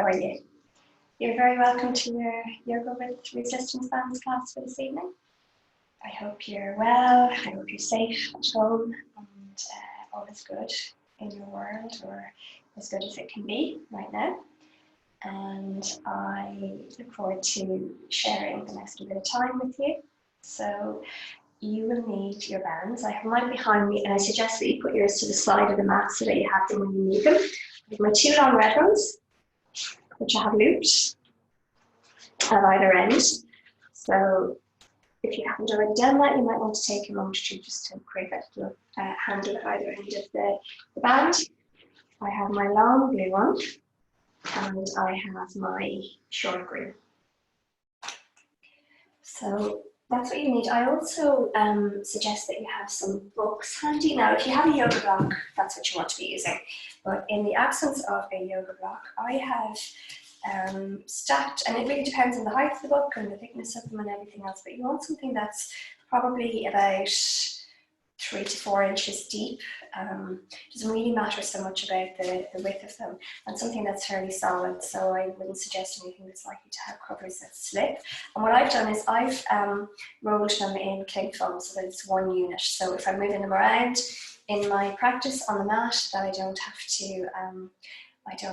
are you? You're very welcome to your Yoga with Resistance Bands class for this evening. I hope you're well, I hope you're safe at home, and all is good in your world, or as good as it can be right now. And I look forward to sharing the next bit of time with you. So you will need your bands. I have mine behind me, and I suggest that you put yours to the side of the mat so that you have them when you need them. I have my two long red ones, which I have looped at either end. So if you haven't already done that, you might want to take a moment or two just to create that little handle at either end of the band. I have my long blue one, and I have my short green. So that's what you need. I also suggest that you have some books handy. Now, if you have a yoga block, that's what you want to be using. But in the absence of a yoga block, I have stacked, and it really depends on the height of the book and the thickness of them and everything else, but you want something that's probably about 3 to 4 inches deep. Doesn't really matter so much about the width of them, and something that's fairly solid, so I wouldn't suggest anything that's likely to have covers that slip. And what I've done is I've rolled them in cling foam so that it's one unit, so if I'm moving them around in my practice on the mat, that I don't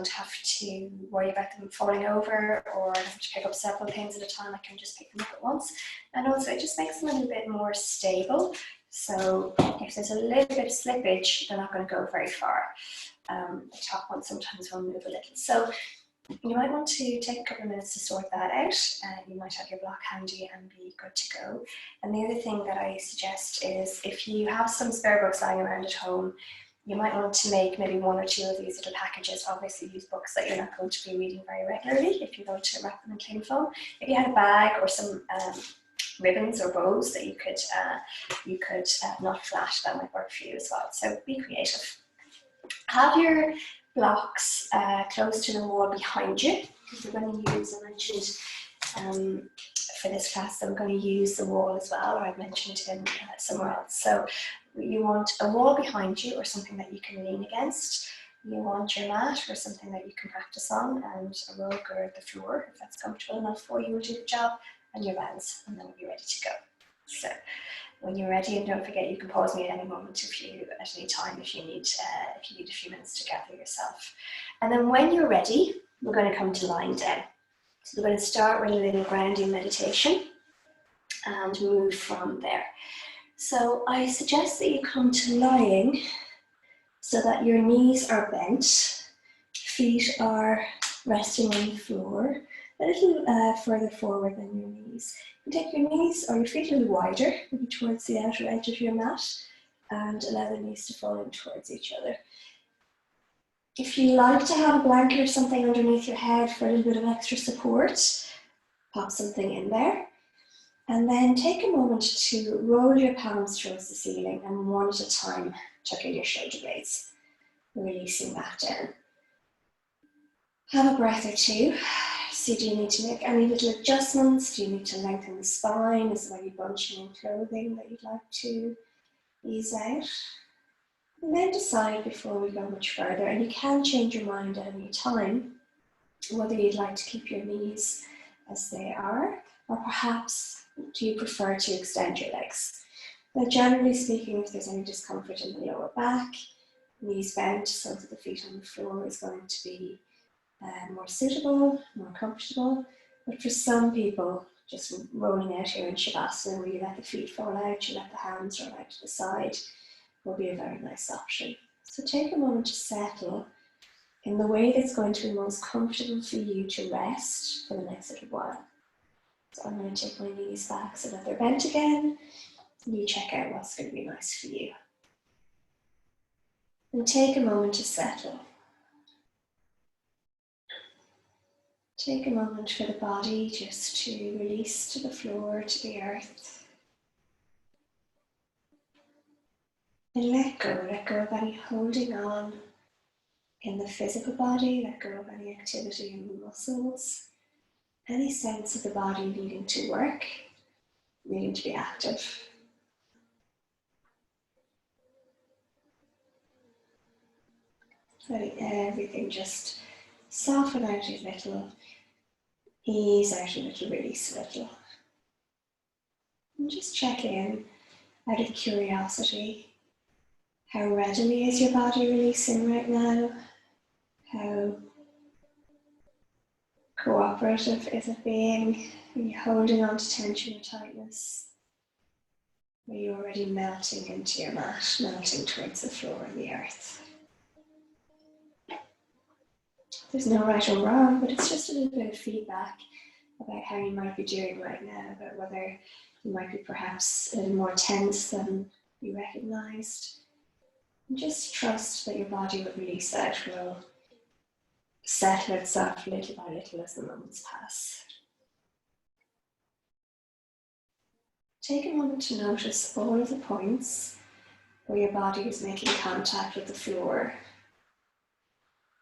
have to worry about them falling over, or I have to pick up several things at a time. I can just pick them up at once. And also it just makes them a little bit more stable. So if there's a little bit of slippage, they're not going to go very far. The top one sometimes will move a little. So you might want to take a couple of minutes to sort that out. You might have your block handy and be good to go. And the other thing that I suggest is if you have some spare books lying around at home, you might want to make maybe 1 or 2 of these little packages. Obviously, use books that you're not going to be reading very regularly if you're going to wrap them in cling foam. If you had a bag or some ribbons or bows that you could knot flat, that might work for you as well. So be creative. Have your blocks close to the wall behind you, because we're going to use, I mentioned for this class, I'm going to use the wall as well, or I've mentioned it in somewhere else. So you want a wall behind you, or something that you can lean against. You want your mat, or something that you can practice on, and a rug or the floor, if that's comfortable enough for you, will do the job, and your bands, and then we'll be ready to go. So when you're ready, and don't forget, you can pause me at any moment at any time if you need a few minutes to gather yourself. And then when you're ready, we're going to come to lying down. So we're going to start with a little grounding meditation and move from there. So I suggest that you come to lying so that your knees are bent, feet are resting on the floor, a little further forward than your knees. You take your knees or your feet a little wider, maybe towards the outer edge of your mat, and allow the knees to fall in towards each other. If you like to have a blanket or something underneath your head for a little bit of extra support, pop something in there. And then take a moment to roll your palms towards the ceiling, and one at a time, tuck in your shoulder blades, releasing that down. Have a breath or two. So do you need to make any little adjustments? Do you need to lengthen the spine? Is there any bunching in clothing that you'd like to ease out? And then decide before we go much further, and you can change your mind at any time, whether you'd like to keep your knees as they are, or perhaps do you prefer to extend your legs? Now, generally speaking, if there's any discomfort in the lower back, knees bent, soles of the feet on the floor is going to be more suitable, more comfortable. But for some people, just rolling out here in Shavasana, where you let the feet fall out, you let the hands roll out to the side, will be a very nice option. So take a moment to settle in the way that's going to be most comfortable for you to rest for the next little while. So I'm going to take my knees back so that they're bent again. And you check out what's going to be nice for you. And take a moment to settle. Take a moment for the body just to release to the floor, to the earth. And let go of any holding on in the physical body, let go of any activity in the muscles, any sense of the body needing to work, needing to be active. Letting everything just Soften out a little, ease out a little, release a little. And just check in out of curiosity. How readily is your body releasing right now? How cooperative is it being? Are you holding on to tension or tightness? Are you already melting into your mat, melting towards the floor and the earth? There's no right or wrong, but it's just a little bit of feedback about how you might be doing right now, about whether you might be perhaps a little more tense than you recognized. And just trust that your body will release that, will settle itself little by little as the moments pass. Take a moment to notice all of the points where your body is making contact with the floor,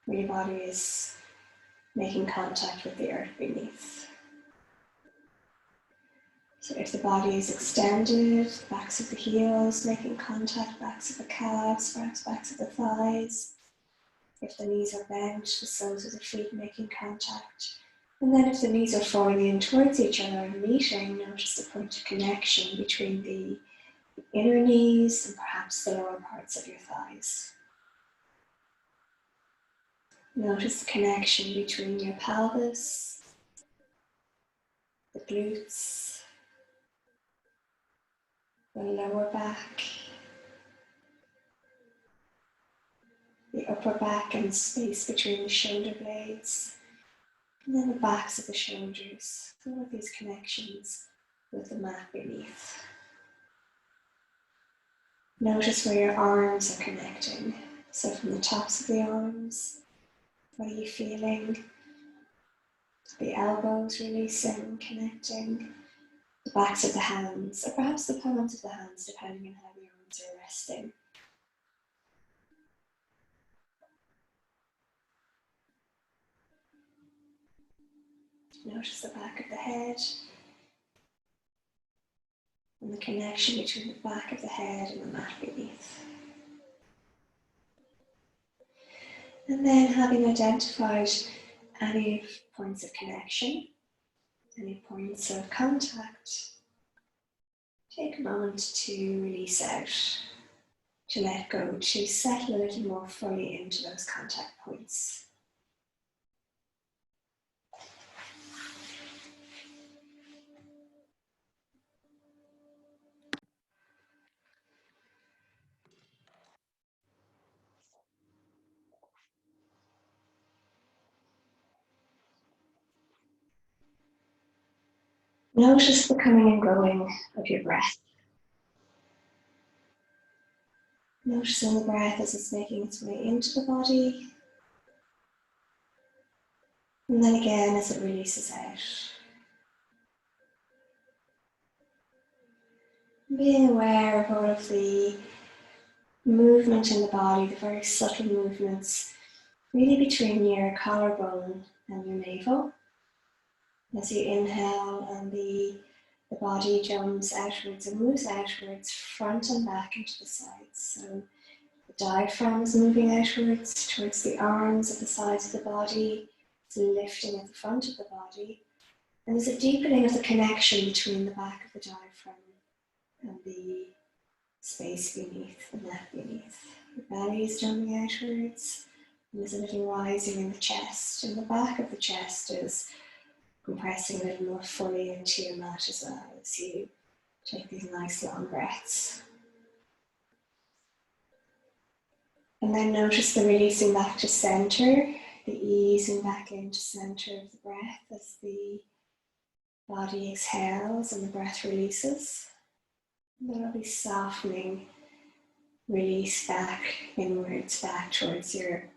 where your body is making contact with the earth beneath. So if the body is extended, backs of the heels making contact, backs of the calves, perhaps backs of the thighs. If the knees are bent, the soles of the feet making contact. And then if the knees are falling in towards each other and meeting, notice the point of connection between the inner knees and perhaps the lower parts of your thighs. Notice the connection between your pelvis, the glutes, the lower back, the upper back and space between the shoulder blades, and then the backs of the shoulders. All of these connections with the mat beneath. Notice where your arms are connecting. So from the tops of the arms, what are you feeling? The elbows releasing, connecting. The backs of the hands, or perhaps the palms of the hands, depending on how the arms are resting. Notice the back of the head and the connection between the back of the head and the mat beneath. And then, having identified any points of connection, any points of contact, take a moment to release out, to let go, to settle a little more fully into those contact points. Notice the coming and going of your breath. Noticing the breath as it's making its way into the body. And then again as it releases out. Being aware of all of the movement in the body, the very subtle movements, really between your collarbone and your navel. As you inhale and the body jumps outwards and moves outwards, front and back into the sides. So the diaphragm is moving outwards towards the arms at the sides of the body. It's lifting at the front of the body. And there's a deepening of the connection between the back of the diaphragm and the space beneath, the neck beneath. The belly is jumping outwards. And there's a little rising in the chest. And the back of the chest is compressing a little more fully into your mat as well as you take these nice long breaths. And then notice the releasing back to center, the easing back into center of the breath as the body exhales and the breath releases. And then it'll be softening, release back inwards, back towards your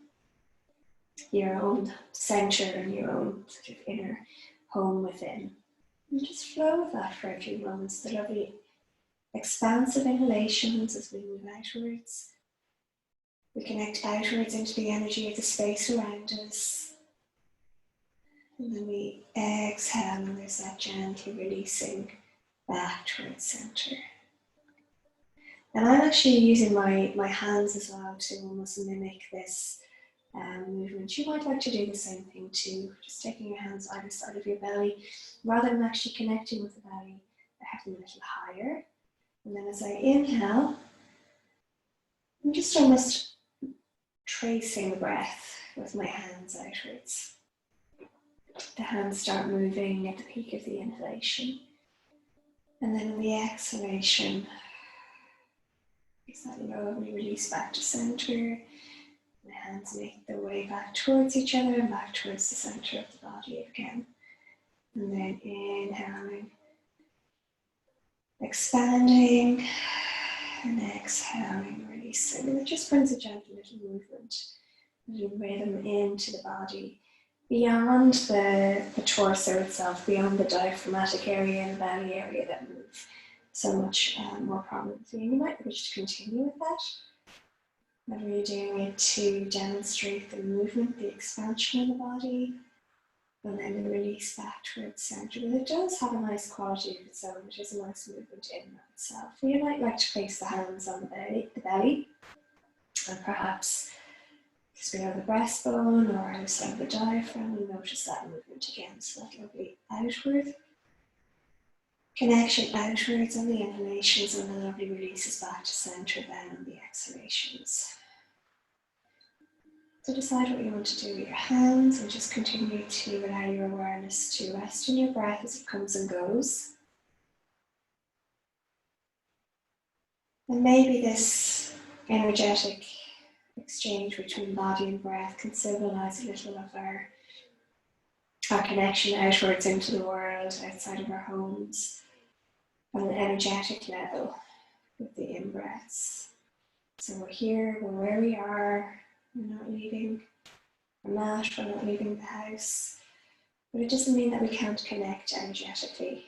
own center and your own sort of inner home within. And just flow with that for a few moments. The lovely expansive inhalations as we move outwards. We connect outwards into the energy of the space around us. And then we exhale and there's that gently releasing back towards center. And I'm actually using my hands as well to almost mimic this movement. You might like to do the same thing too, just taking your hands either side of your belly, rather than actually connecting with the belly, I have them a little higher. And then as I inhale, I'm just almost tracing the breath with my hands outwards. The hands start moving at the peak of the inhalation. And then on the exhalation, exhale slowly release back to center. The hands make their way back towards each other and back towards the center of the body again. And then inhaling, expanding, and exhaling, releasing. And it just brings a gentle little movement, a little rhythm into the body, beyond the torso itself, beyond the diaphragmatic area and the belly area that move so much more prominently. And you might wish to continue with that, whether you're doing it to demonstrate the movement, the expansion of the body, and then the release back towards center. But it does have a nice quality of its own. It is a nice movement in and of itself. And you might like to place the hands on the belly, and perhaps just below the breastbone or outside the diaphragm, you notice that movement again. So that lovely outward connection outwards on the inhalations, and the lovely releases back to center then on the exhalations. So decide what you want to do with your hands, and just continue to allow your awareness to rest in your breath as it comes and goes. And maybe this energetic exchange between body and breath can symbolize a little of our connection outwards into the world, outside of our homes, on an energetic level with the in-breaths. So we're here, we're where we are, we're not leaving our mat, we're not leaving the house, but it doesn't mean that we can't connect energetically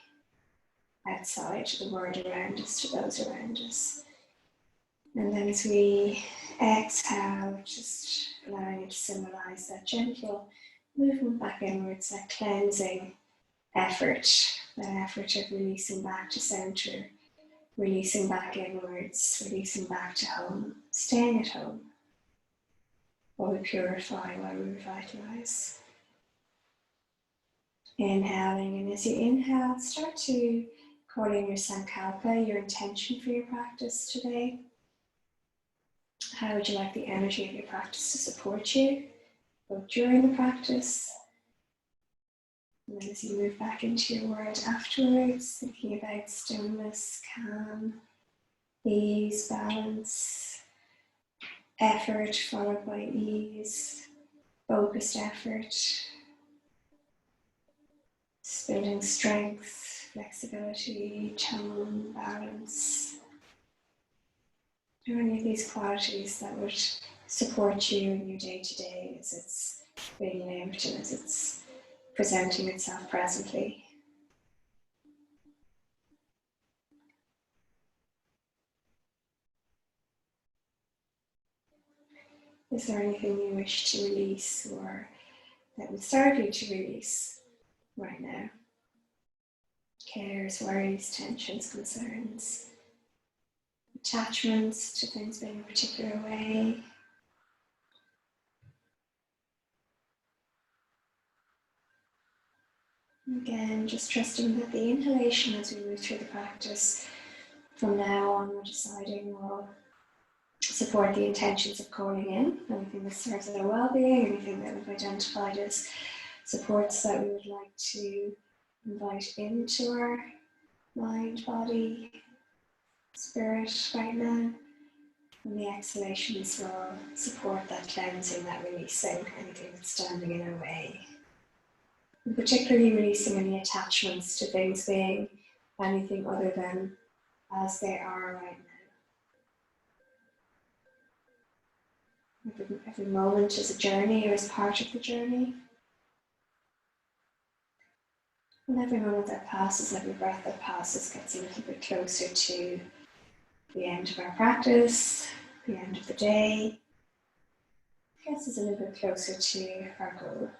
outside to the world around us, to those around us. And then as we exhale, just allowing it to symbolize that gentle movement back inwards, that cleansing effort, that effort of releasing back to center, releasing back inwards, releasing back to home, staying at home, while we purify, while we revitalize. Inhaling, and as you inhale, start to call in your sankalpa, your intention for your practice today. How would you like the energy of your practice to support you, both during the practice, and then as you move back into your world afterwards, thinking about stillness, calm, ease, balance, effort followed by ease, focused effort, building strength, flexibility, tone, balance. Are any of these qualities that would support you in your day-to-day as it's being lived and as it's presenting itself presently? Is there anything you wish to release or that would serve you to release right now? Cares, worries, tensions, concerns, attachments to things being a particular way. Again, just trusting that the inhalation as we move through the practice from now on, we're deciding will support the intentions of calling in, anything that serves our well-being, anything that we've identified as supports that we would like to invite into our mind, body, spirit right now. And the exhalations will support that cleansing, that releasing anything that's standing in our way. And particularly releasing any attachments to things being anything other than as they are right now. Every moment is a journey or is part of the journey. And every moment that passes, every breath that passes gets a little bit closer to the end of our practice, the end of the day. Gets us a little bit closer to our goal,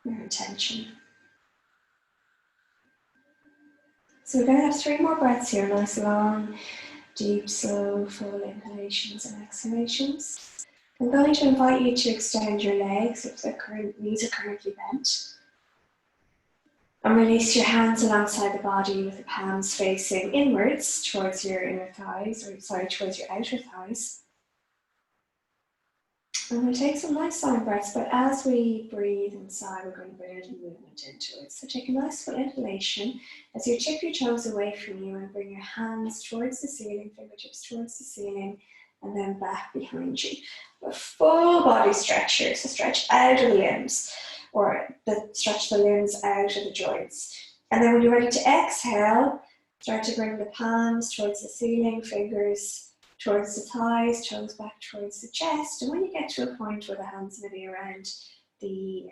our intention. So we're going to have 3 more breaths here, nice long, deep, slow, full inhalations and exhalations. I'm going to invite you to extend your legs if the knees are currently bent. And release your hands alongside the body with the palms facing inwards towards your inner thighs, or sorry, towards your outer thighs. And we'll take some nice long breaths, but as we breathe inside, we're going to build a movement into it. So take a nice full inhalation as you tip your toes away from you and bring your hands towards the ceiling, fingertips towards the ceiling, and then back behind you. A full body stretch here, so stretch out of the limbs, or stretch the limbs out of the joints. And then when you're ready to exhale, start to bring the palms towards the ceiling, fingers towards the thighs, toes back towards the chest. And when you get to a point where the hands may be around the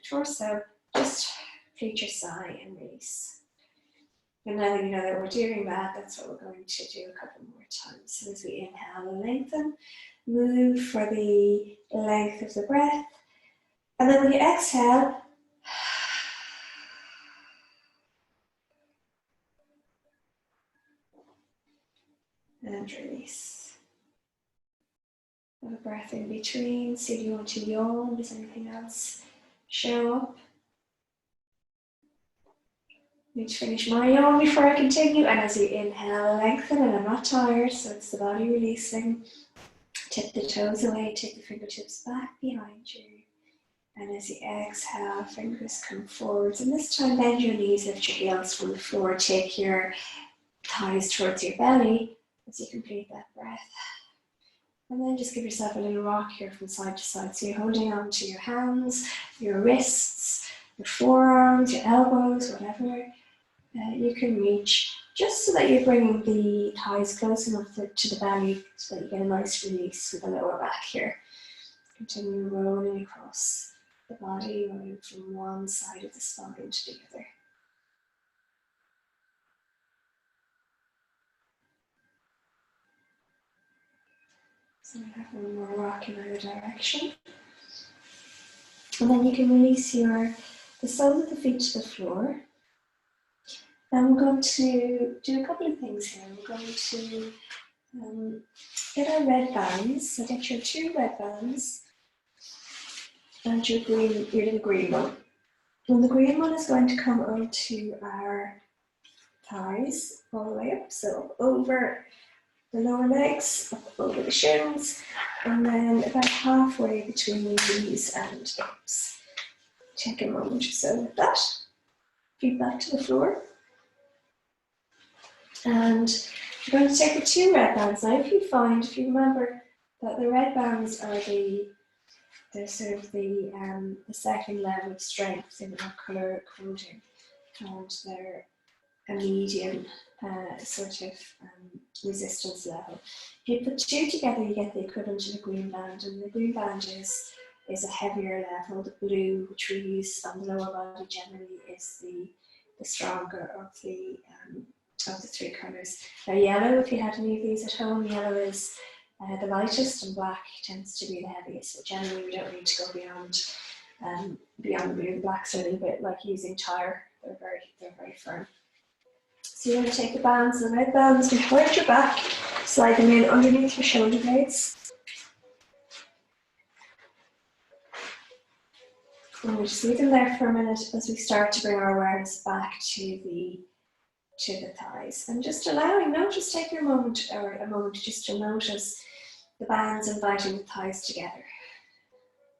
torso, just fleet your sigh and release. And now that you know that we're doing that, that's what we're going to do a couple more times. So as we inhale, lengthen, move for the length of the breath. And then when you exhale, and release. Have a breath in between. See if you want to yawn. Does anything else show up? Need to finish my yawn before I continue. And as you inhale, lengthen, and I'm not tired, so it's the body releasing. Tip the toes away, take the fingertips back behind you. And as you exhale, fingers come forwards. And this time, bend your knees, lift your heels from the floor. Take your thighs towards your belly as you complete that breath. And then just give yourself a little rock here from side to side. So you're holding on to your hands, your wrists, your forearms, your elbows, whatever you can reach, just so that you're bringing the thighs close enough to the belly so that you get a nice release with the lower back here. Continue rolling across the body, rolling from one side of the spine to the other. So we have one more rock in either direction. And then you can release the soles of the feet to the floor. And we're going to do a couple of things here. We're going to get our red bands. So get your 2 red bands and your little green one. And the green one is going to come onto our thighs all the way up. So over the lower legs, up over the shins, and then about halfway between the knees and hips. Take a moment or so with that. Feet back to the floor. And you're going to take the 2 red bands. Now if you remember that the red bands are they're sort of the second level of strength in our colour coding, and they're a medium sort of resistance level. If you put 2 together, you get the equivalent of a green band, and the green band is a heavier level. The blue, which we use on the lower body generally, is the stronger of the 3 colours. Now yellow, if you had any of these at home, yellow is the lightest, and black tends to be the heaviest. But generally, we don't need to go beyond the blue. Black's a little bit like using tire. They're very firm. So you're going to take the bands, the red bands, behind your back, slide them in underneath your shoulder blades. And we'll just leave them there for a minute as we start to bring our awareness back to the thighs. And just take your moment, or a moment just to notice the bands inviting the thighs together.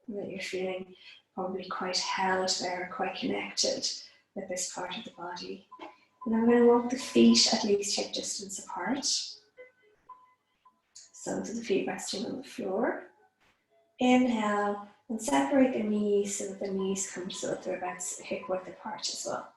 And that you're feeling probably quite held there, quite connected with this part of the body. And I'm going to walk the feet at least hip distance apart. Soles of the feet resting on the floor. Inhale and separate the knees so that the knees come so that they're about hip width apart as well.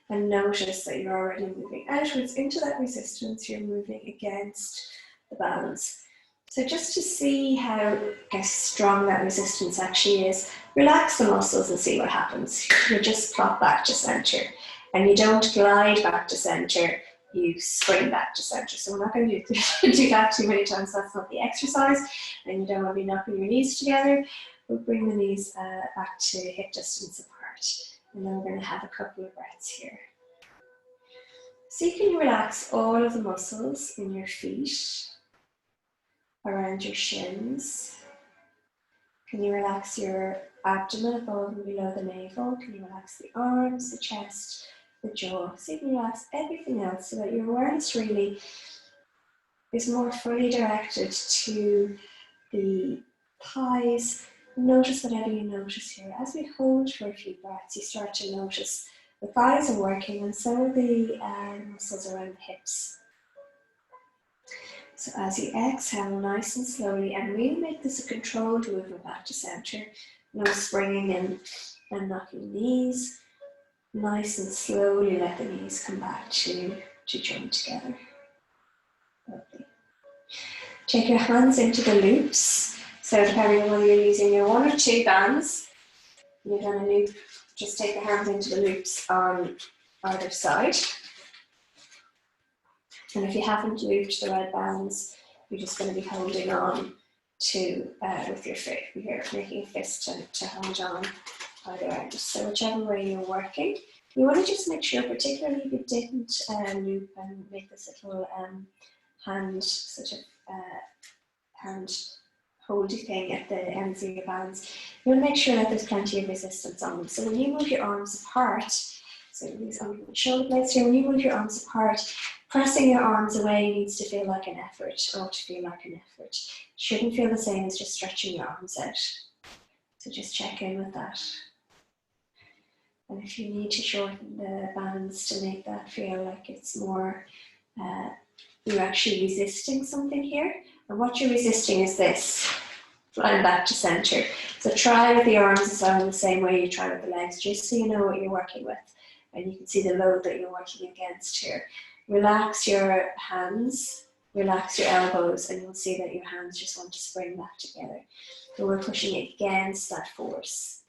And notice that you're already moving outwards into that resistance. You're moving against the bands. So just to see how strong that resistance actually is, relax the muscles and see what happens. You just plop back to center. And you don't glide back to center, you spring back to center. So we're not going to do that too many times. That's not the exercise. And you don't want to be knocking your knees together. We'll bring the knees back to hip distance apart. And then we're going to have a couple of breaths here. So you can relax all of the muscles in your feet, around your shins, Can you relax your abdomen above and below the navel? Can you relax the arms, the chest, the jaw? So you can relax everything else so that your awareness really is more fully directed to the thighs. Notice whatever you notice here. As we hold for a few breaths, you start to notice the thighs are working and so are the muscles around the hips. So as you exhale nice and slowly, and really make this a controlled movement back to center, no springing in and knocking knees. Nice and slowly let the knees come back to join together. Lovely. Take your hands into the loops. So depending on whether you're using your 1 or 2 bands, you're going to loop, just take the hands into the loops on either side. And if you haven't looped the red bands, you're just going to be holding on to, with your foot, you're making a fist to hold on either end. So whichever way you're working, you want to just make sure, particularly if you didn't loop and make this little hand sort of hand holdy thing at the ends of your bands, you want to make sure that there's plenty of resistance on them. So when you move your arms apart, so these on the shoulder blades here, when you move your arms apart, pressing your arms away needs to feel like an effort, or to feel like an effort. It shouldn't feel the same as just stretching your arms out. So just check in with that. And if you need to shorten the bands to make that feel like it's more, you're actually resisting something here. And what you're resisting is this, flying back to center. So try with the arms as well in the same way you try with the legs, just so you know what you're working with. And you can see the load that you're working against here. Relax your hands, relax your elbows, and you'll see that your hands just want to spring back together. So we're pushing against that force.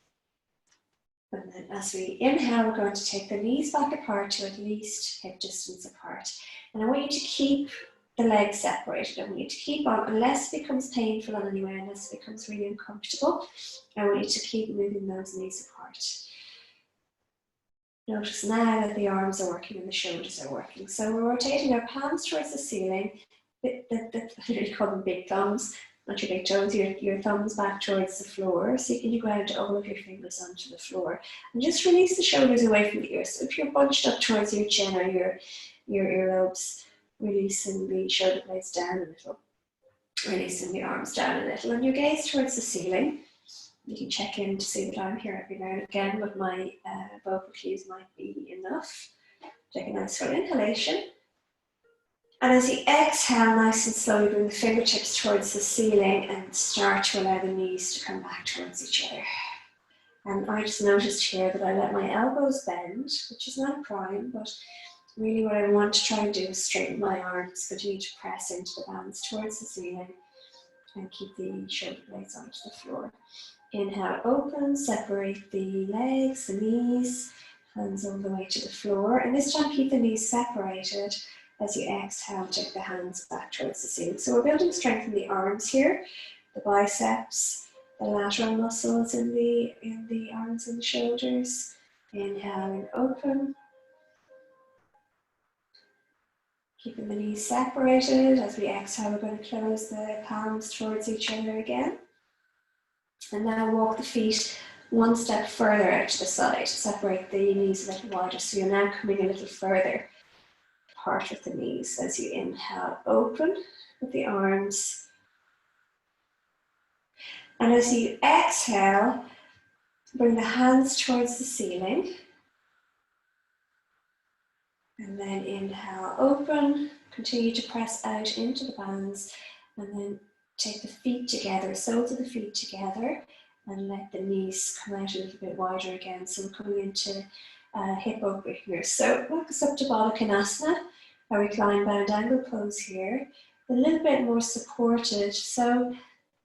And then as we inhale, we're going to take the knees back apart to at least hip distance apart. And I want you to keep the legs separated. I want you to keep on, unless it becomes painful in any way, unless it becomes really uncomfortable, I want you to keep moving those knees apart. Notice now that the arms are working and the shoulders are working. So we're rotating our palms towards the ceiling. I really call them big thumbs, not your big toes, your thumbs back towards the floor. So you can ground all of your fingers onto the floor. And just release the shoulders away from the ears. So if you're bunched up towards your chin or your earlobes, releasing the shoulder blades down a little. Releasing the arms down a little. And your gaze towards the ceiling. You can check in to see that I'm here every now and again, but my vocal cues might be enough. Take a nice full inhalation. And as you exhale, nice and slowly bring the fingertips towards the ceiling and start to allow the knees to come back towards each other. And I just noticed here that I let my elbows bend, which is not a crime, but really what I want to try and do is straighten my arms, continue to press into the bands towards the ceiling and keep the shoulder blades onto the floor. Inhale, open, separate the legs, the knees, hands all the way to the floor. And this time keep the knees separated. As you exhale, take the hands back towards the ceiling. So we're building strength in the arms here, the biceps, the lateral muscles in the arms and the shoulders. Inhale and open. Keeping the knees separated. As we exhale, we're going to close the palms towards each other again. And now walk the feet one step further out to the side. Separate the knees a little wider. So you're now coming a little further apart with the knees. As you inhale, open with the arms. And as you exhale, bring the hands towards the ceiling. And then inhale, open. Continue to press out into the bands. And then take the feet together, soles of the feet together, and let the knees come out a little bit wider again. So we're coming into hip open here. So walk us up to Baddha Konasana, a reclined bound angle pose here. A little bit more supported. So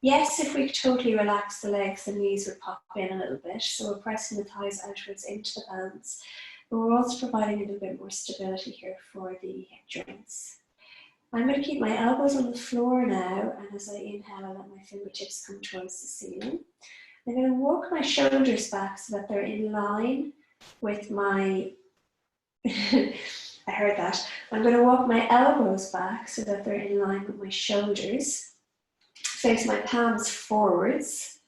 yes, if we totally relax the legs, the knees would pop in a little bit. So we're pressing the thighs outwards into the bands. But we're also providing a little bit more stability here for the hip joints. I'm going to keep my elbows on the floor now, and as I inhale, I let my fingertips come towards the ceiling. I'm going to walk my shoulders back so that they're in line with my, I heard that. I'm going to walk my elbows back so that they're in line with my shoulders. Face my palms forwards,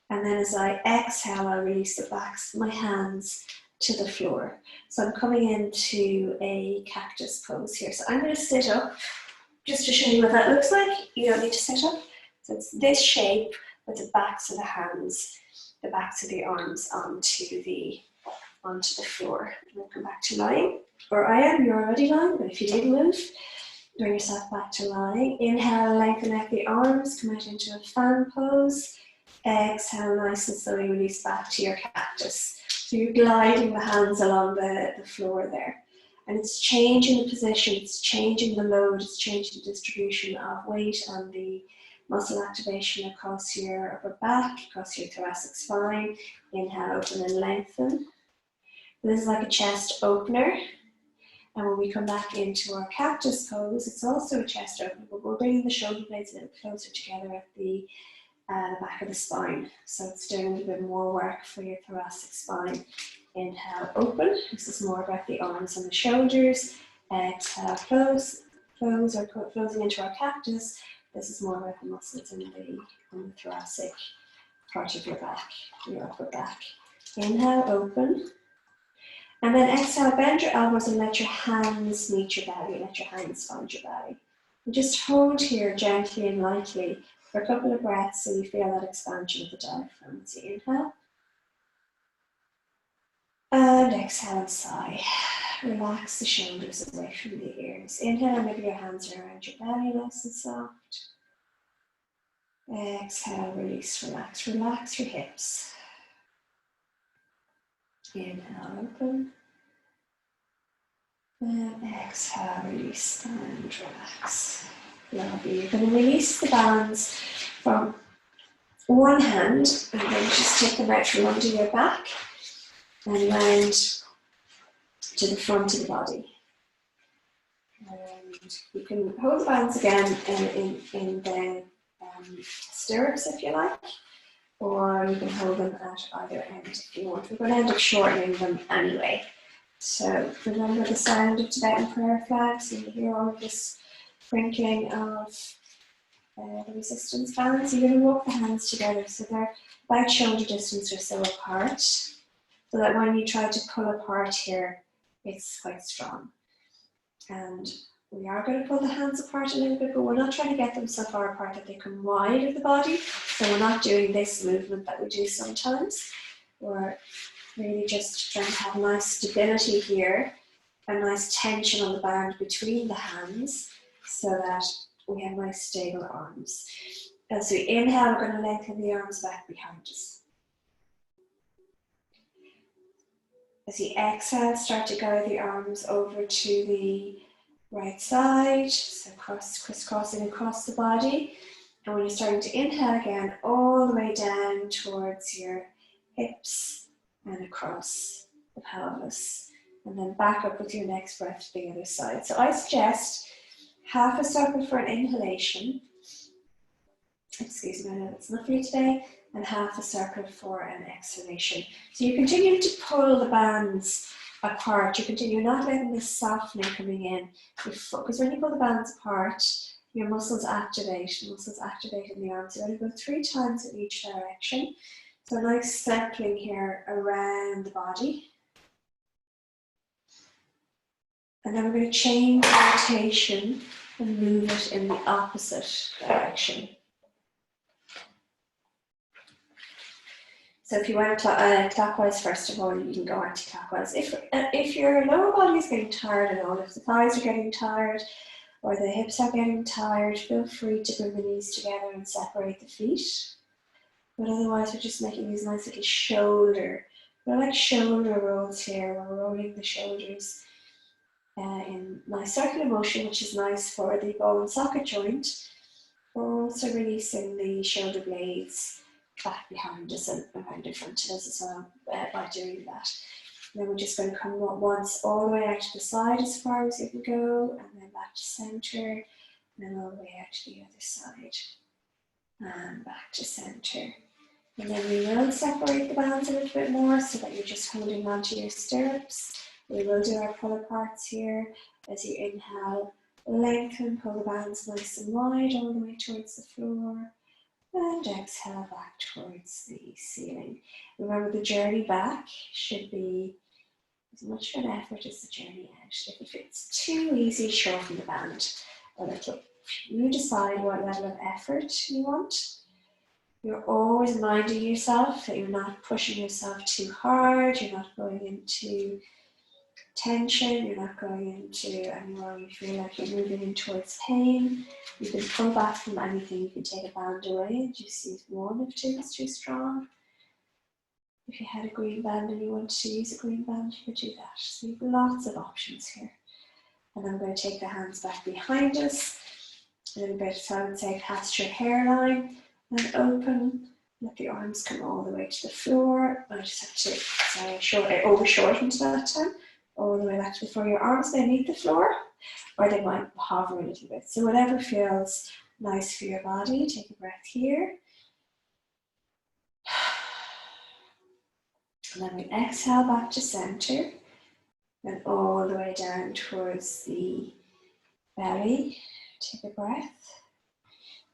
And then as I exhale, I'll release the backs of my hands to the floor. So I'm coming into a cactus pose here. So I'm going to sit up just to show you what that looks like. You don't need to sit up. So it's this shape with the backs of the hands, the backs of the arms onto the floor. And then come back to lying. Or I am, you're already lying, but if you did move, bring yourself back to lying. Inhale, lengthen out the arms, come out into a fan pose. Exhale, nice and slowly release back to your cactus. So you're gliding the hands along the floor there. And it's changing the position, it's changing the load, it's changing the distribution of weight and the muscle activation across your upper back, across your thoracic spine. Inhale, open and lengthen. This is like a chest opener. And when we come back into our cactus pose, it's also a chest opener, but we're bringing the shoulder blades a little closer together at the back of the spine. So it's doing a little bit more work for your thoracic spine. Inhale, open. This is more about the arms and the shoulders. Exhale, close or closing into our cactus. This is more about the muscles in the thoracic part of your back, your upper back. Inhale, open. And then exhale, bend your elbows and let your hands meet your belly. Let your hands find your belly. And just hold here gently and lightly for a couple of breaths so you feel that expansion of the diaphragm. So inhale. And exhale and sigh. Relax the shoulders away from the ears. Inhale, maybe your hands are around your belly, nice and soft. Exhale, release, relax. Relax your hips. Inhale, open. And exhale, release and relax. Lovely. You're going to release the bands from one hand and then just take them out from under your back and round to the front of the body. And you can hold the bands again in the stirrups if you like, or you can hold them at either end if you want. We're going to end up shortening them anyway. So remember the sound of Tibetan prayer flags, and you hear all of this crinkling of the resistance bands. You're going to walk the hands together so they're about shoulder distance or so apart, so that when you try to pull apart here, it's quite strong. And we are going to pull the hands apart a little bit, but we're not trying to get them so far apart that they come wide of the body. So we're not doing this movement that we do sometimes. We're really just trying to have nice stability here, a nice tension on the band between the hands so that we have nice stable arms. As we inhale, we're going to lengthen the arms back behind us. As you exhale, start to guide the arms over to the right side, so crisscrossing across the body. And when you're starting to inhale again, all the way down towards your hips and across the pelvis. And then back up with your next breath to the other side. So I suggest half a circle for an inhalation. Excuse me, I know that's not for you today. And half a circle for an exhalation. So you continue to pull the bands apart. You're not letting this softening coming in. Because when you pull the bands apart, your muscles activate. Muscles activate in the arms. You're going to go 3 times in each direction. So a nice circling here around the body. And then we're going to change rotation and move it in the opposite direction. So if you went clockwise, first of all, you can go anti-clockwise. If your lower body is getting tired at all, if the thighs are getting tired or the hips are getting tired, feel free to bring the knees together and separate the feet. But otherwise, we're just making these nice little they're like shoulder rolls here. We're rolling the shoulders in nice circular motion, which is nice for the ball and socket joint. We're also releasing the shoulder blades back behind us and around in front of us as well by doing that. And then we're just going to come once all the way out to the side as far as you can go, and then back to center, and then all the way out to the other side, and back to center. And then we will separate the bands a little bit more so that you're just holding onto your stirrups. We will do our pull aparts here. As you inhale, lengthen, pull the bands nice and wide all the way towards the floor. And exhale back towards the ceiling. Remember, the journey back should be as much of an effort as the journey out. If it's too easy, shorten the band a little. You decide what level of effort you want. You're always minding yourself that you're not pushing yourself too hard, you're not going into tension, you're not going into anywhere where you feel like you're moving in towards pain. You can pull back from anything, you can take a band away and you see if one of two is too strong. If you had a green band and you want to use a green band, you could do that. So you have lots of options here. And I'm going to take the hands back behind us. A little bit, so I would say past your hairline and open. Let the arms come all the way to the floor. I just have to, sorry, I over-shortened that time. All the way back to the floor. Your arms may meet the floor, or they might hover a little bit. So whatever feels nice for your body, take a breath here. And then we exhale back to center, and all the way down towards the belly. Take a breath.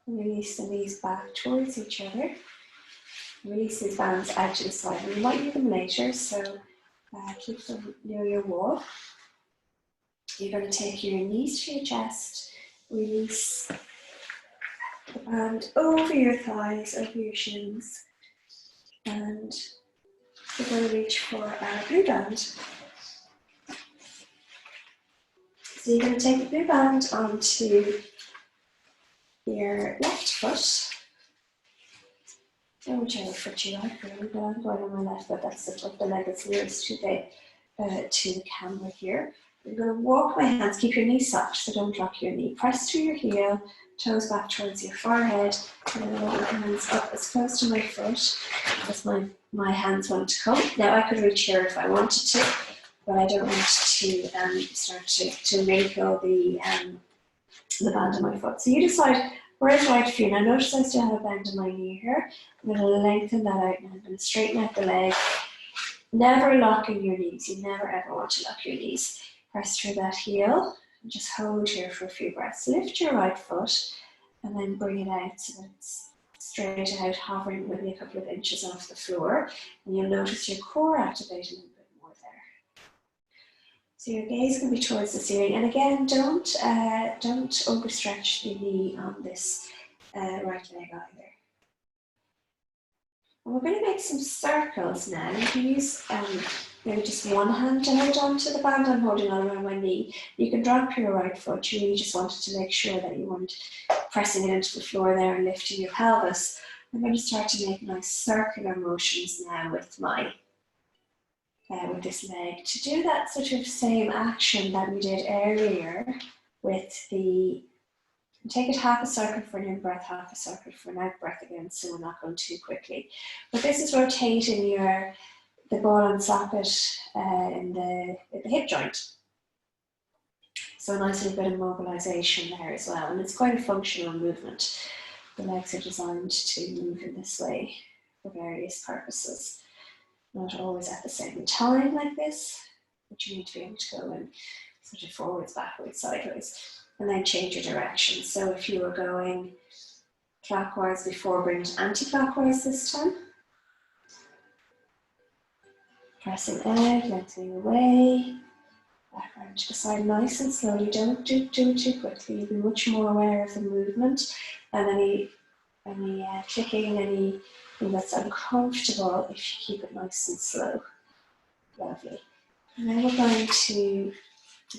Release the knees back towards each other. Release these bands out to the side. And you might need them later, so keep them near your wall. You're going to take your knees to your chest. Release the band over your thighs, over your shins. And we're going to reach for our blue band. So you're going to take the blue band onto your left foot, or whichever foot you like, really, but I'm going on my left foot. That's the foot, the leg that's nearest to the camera here. I'm going to walk my hands, keep your knee soft, so don't drop your knee. Press through your heel, toes back towards your forehead, and then walk my hands up as close to my foot as my hands want to come. Now I could reach here if I wanted to, but I don't want to start to wrinkle the band of my foot. So you decide where is right for you. Now notice I still have a bend in my knee here. I'm going to lengthen that out and I'm going to straighten out the leg. Never locking your knees. You never ever want to lock your knees. Press through that heel and just hold here for a few breaths. Lift your right foot and then bring it out so that it's straight out, hovering maybe a couple of inches off the floor. And you'll notice your core activate a little bit more there. So your gaze can be towards the ceiling, and again, don't overstretch the knee on this right leg either. And we're going to make some circles now. You can use maybe just one hand to hold on to the band. I'm holding on around my knee. You can drop your right foot. You really just wanted to make sure that you weren't pressing it into the floor there and lifting your pelvis. I'm going to start to make nice circular motions now with with this leg. To do that sort of same action that we did earlier with take it half a circle for an in-breath, half a circle for an out-breath again, so we're not going too quickly. But this is rotating the ball and socket in the hip joint. So a nice little bit of mobilization there as well. And it's quite a functional movement. The legs are designed to move in this way for various purposes. Not always at the same time like this, but you need to be able to go in sort of forwards, backwards, sideways, and then change your direction. So if you were going clockwise before, bring it anti-clockwise this time. Pressing out, lengthening away, back around to the side nice and slowly. Don't do it too quickly. You'll be much more aware of the movement and any clicking, anything that's uncomfortable if you keep it nice and slow. Lovely. And then we're going to,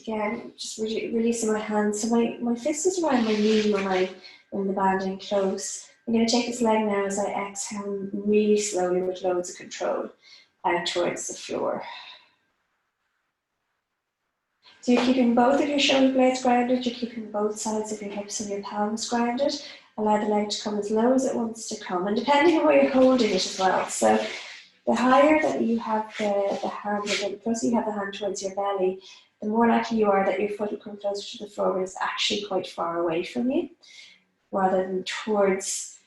again, just releasing my hands. So my fist is around my knee when the banding close. I'm going to take this leg now as I exhale really slowly with loads of control out towards the floor. So you're keeping both of your shoulder blades grounded, you're keeping both sides of your hips and your pelvis grounded. Allow the leg to come as low as it wants to come, and depending on where you're holding it as well. So the higher that you have the hand, the closer you have the hand towards your belly, the more likely you are that your foot will come closer to the floor, but it's actually quite far away from you, rather than towards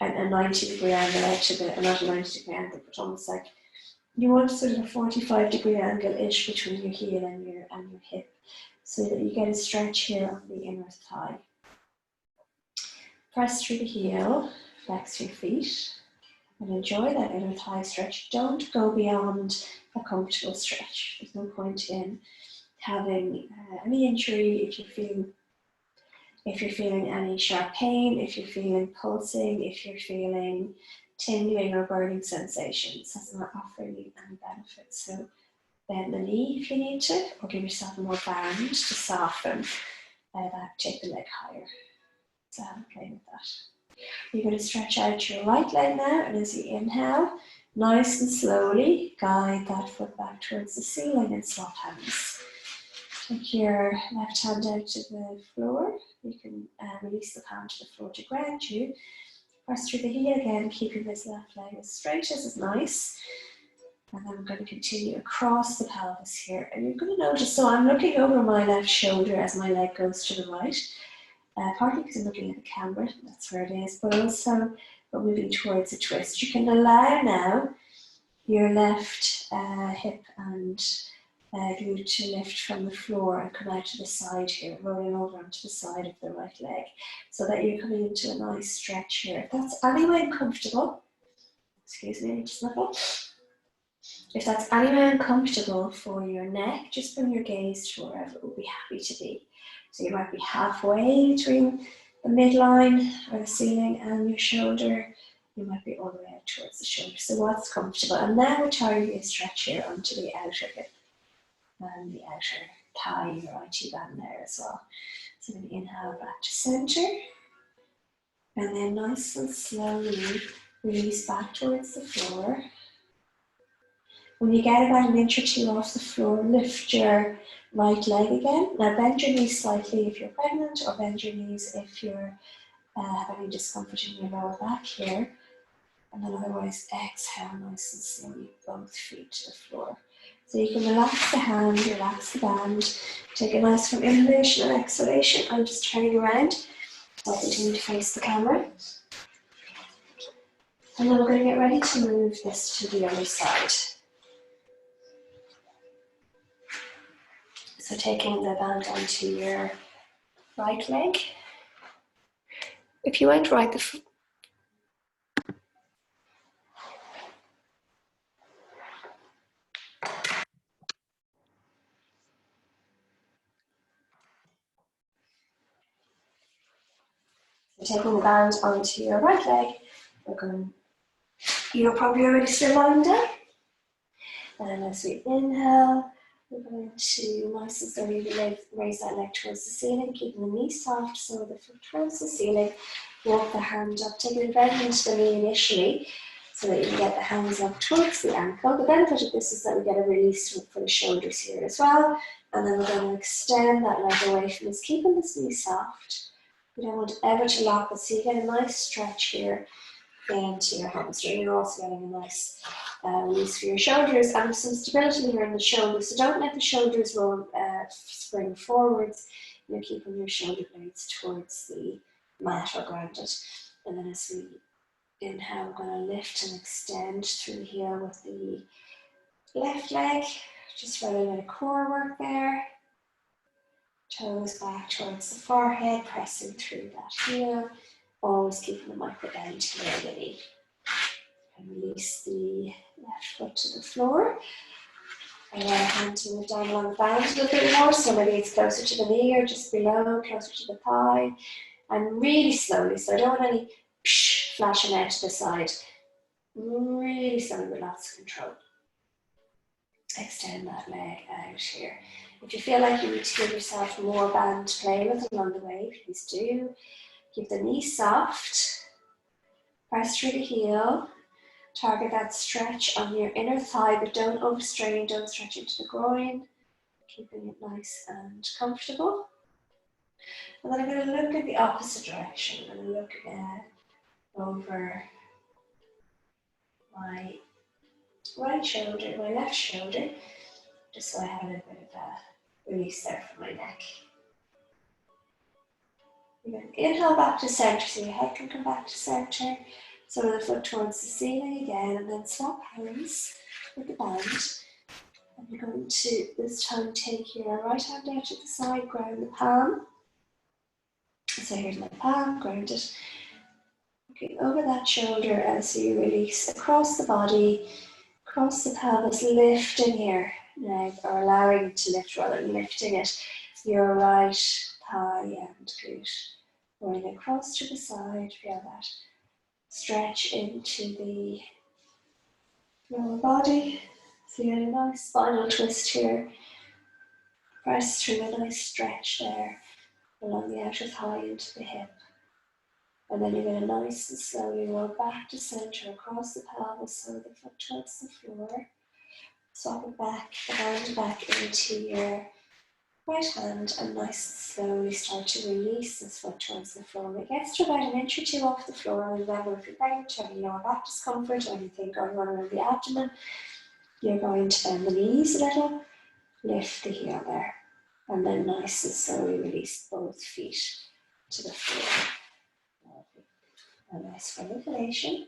a 90-degree angle out to not a 90-degree angle, but almost like you want sort of a 45-degree angle-ish between your heel and your hip, so that you get a stretch here on the inner thigh. Press through the heel, flex your feet, and enjoy that inner thigh stretch. Don't go beyond a comfortable stretch. There's no point in having any injury if you're feeling any sharp pain, if you're feeling pulsing, if you're feeling tingling or burning sensations. That's not offering you any benefit. So bend the knee if you need to, or give yourself more band to soften that, take the leg higher. So I'm playing with that. You're going to stretch out your right leg now, and as you inhale, nice and slowly guide that foot back towards the ceiling and swap hands. Take your left hand out to the floor. You can release the palm to the floor to ground you. Press through the heel again, keeping this left leg as straight as is nice. And then I'm going to continue across the pelvis here. And you're going to notice, so I'm looking over my left shoulder as my leg goes to the right. Partly because I'm looking at the camera, that's where it is, but also we're moving towards a twist. You can allow now your left hip and glute to lift from the floor and come out to the side here, rolling over onto the side of the right leg, so that you're coming into a nice stretch here. If that's any way uncomfortable, excuse me, just sniffle. If that's any way uncomfortable for your neck, just bring your gaze to wherever it will be happy to be. So you might be halfway between the midline or the ceiling and your shoulder. You might be all the way out towards the shoulder. So what's comfortable? And now we're targeting a stretch here onto the outer hip and the outer thigh, your IT band there as well. So I'm going to inhale back to center. And then nice and slowly release back towards the floor. When you get about an inch or two off the floor, lift your right leg again. Now bend your knees slightly if you're pregnant, or bend your knees if you have any discomfort in your lower back here. And then otherwise exhale nice and slowly, both feet to the floor. So you can relax the hand, relax the band, take a nice from inhalation and exhalation. I'm just turning around, so I'll continue to face the camera. And then we're going to get ready to move this to the other side. So taking the band onto your right leg. If you went right, so taking the band onto your right leg, you're probably already still lying down. And as we inhale, we're going to nice and slowly raise that leg towards the ceiling, keeping the knee soft, so the foot towards the ceiling. Walk the hand up, taking the bend into the knee initially, so that you can get the hands up towards the ankle. The benefit of this is that we get a release for the shoulders here as well. And then we're going to extend that leg away from us, keeping this knee soft. We don't want ever to lock it, so you get a nice stretch here into your hamstring. You're also getting a nice release for your shoulders and some stability here in the shoulders. So don't let the shoulders roll, spring forwards. You're keeping your shoulder blades towards the mat or grounded. And then as we inhale, we're going to lift and extend through the heel with the left leg. Just for a little bit of core work there. Toes back towards the forehead, pressing through that heel. Always keeping the micro bend here in the knee. And release the left foot to the floor. Allow your hand to move down along the band a little bit more, so maybe it's closer to the knee or just below, closer to the thigh. And really slowly, so I don't want any flashing out to the side. Really slowly with lots of control. Extend that leg out here. If you feel like you need to give yourself more band to play with along the way, please do. Keep the knee soft. Press through the heel. Target that stretch on your inner thigh, but don't overstrain, don't stretch into the groin. Keeping it nice and comfortable. And then I'm going to look at the opposite direction. I'm going to look over my right shoulder, my left shoulder, just so I have a little bit of a release there from my neck. You're going to inhale back to center, so your head can come back to center. So the foot towards the ceiling again, and then swap hands with the band. And you're going to this time take your right hand out to the side, ground the palm. So here's my palm, ground it. Looking over that shoulder as you release across the body, across the pelvis, lifting your leg, or allowing it to lift rather than lifting it. Your right thigh and glute. Rolling across to the side, feel that stretch into the lower body. So you get a nice spinal twist here. Press through a nice stretch there along the outer thigh into the hip. And then you're going to nice and slowly roll back to center across the pelvis so the foot towards the floor. Swap it back, the hand back into your right hand and nice and slowly start to release this foot towards the floor. It gets to about an inch or two off the floor. And remember, if you're pregnant or any lower back discomfort or anything going on around the abdomen, you're going to bend the knees a little, lift the heel there, and then nice and slowly release both feet to the floor. A nice full inhalation.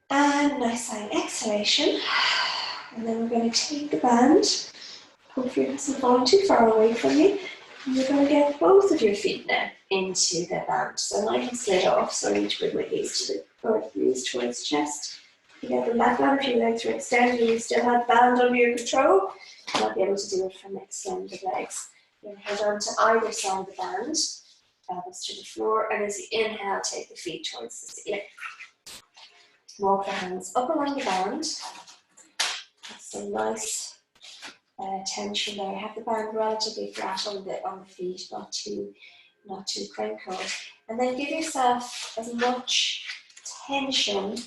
And nice side exhalation. And then we're going to take the band. Hopefully it hasn't fallen too far away from you. And you're going to get both of your feet now into the band. So I can slid off, so I need to bring my knees to the knees towards the chest. You get them back down if your legs are extended and you still have the band under your control. You might be able to do it from extended legs. You're going to head on to either side of the band. Elbows to the floor, and as you inhale, take the feet towards the ceiling. Walk the hands up around the band. That's a nice tension there. Have the band relatively flat on the feet, not too crinkled. And then give yourself as much tension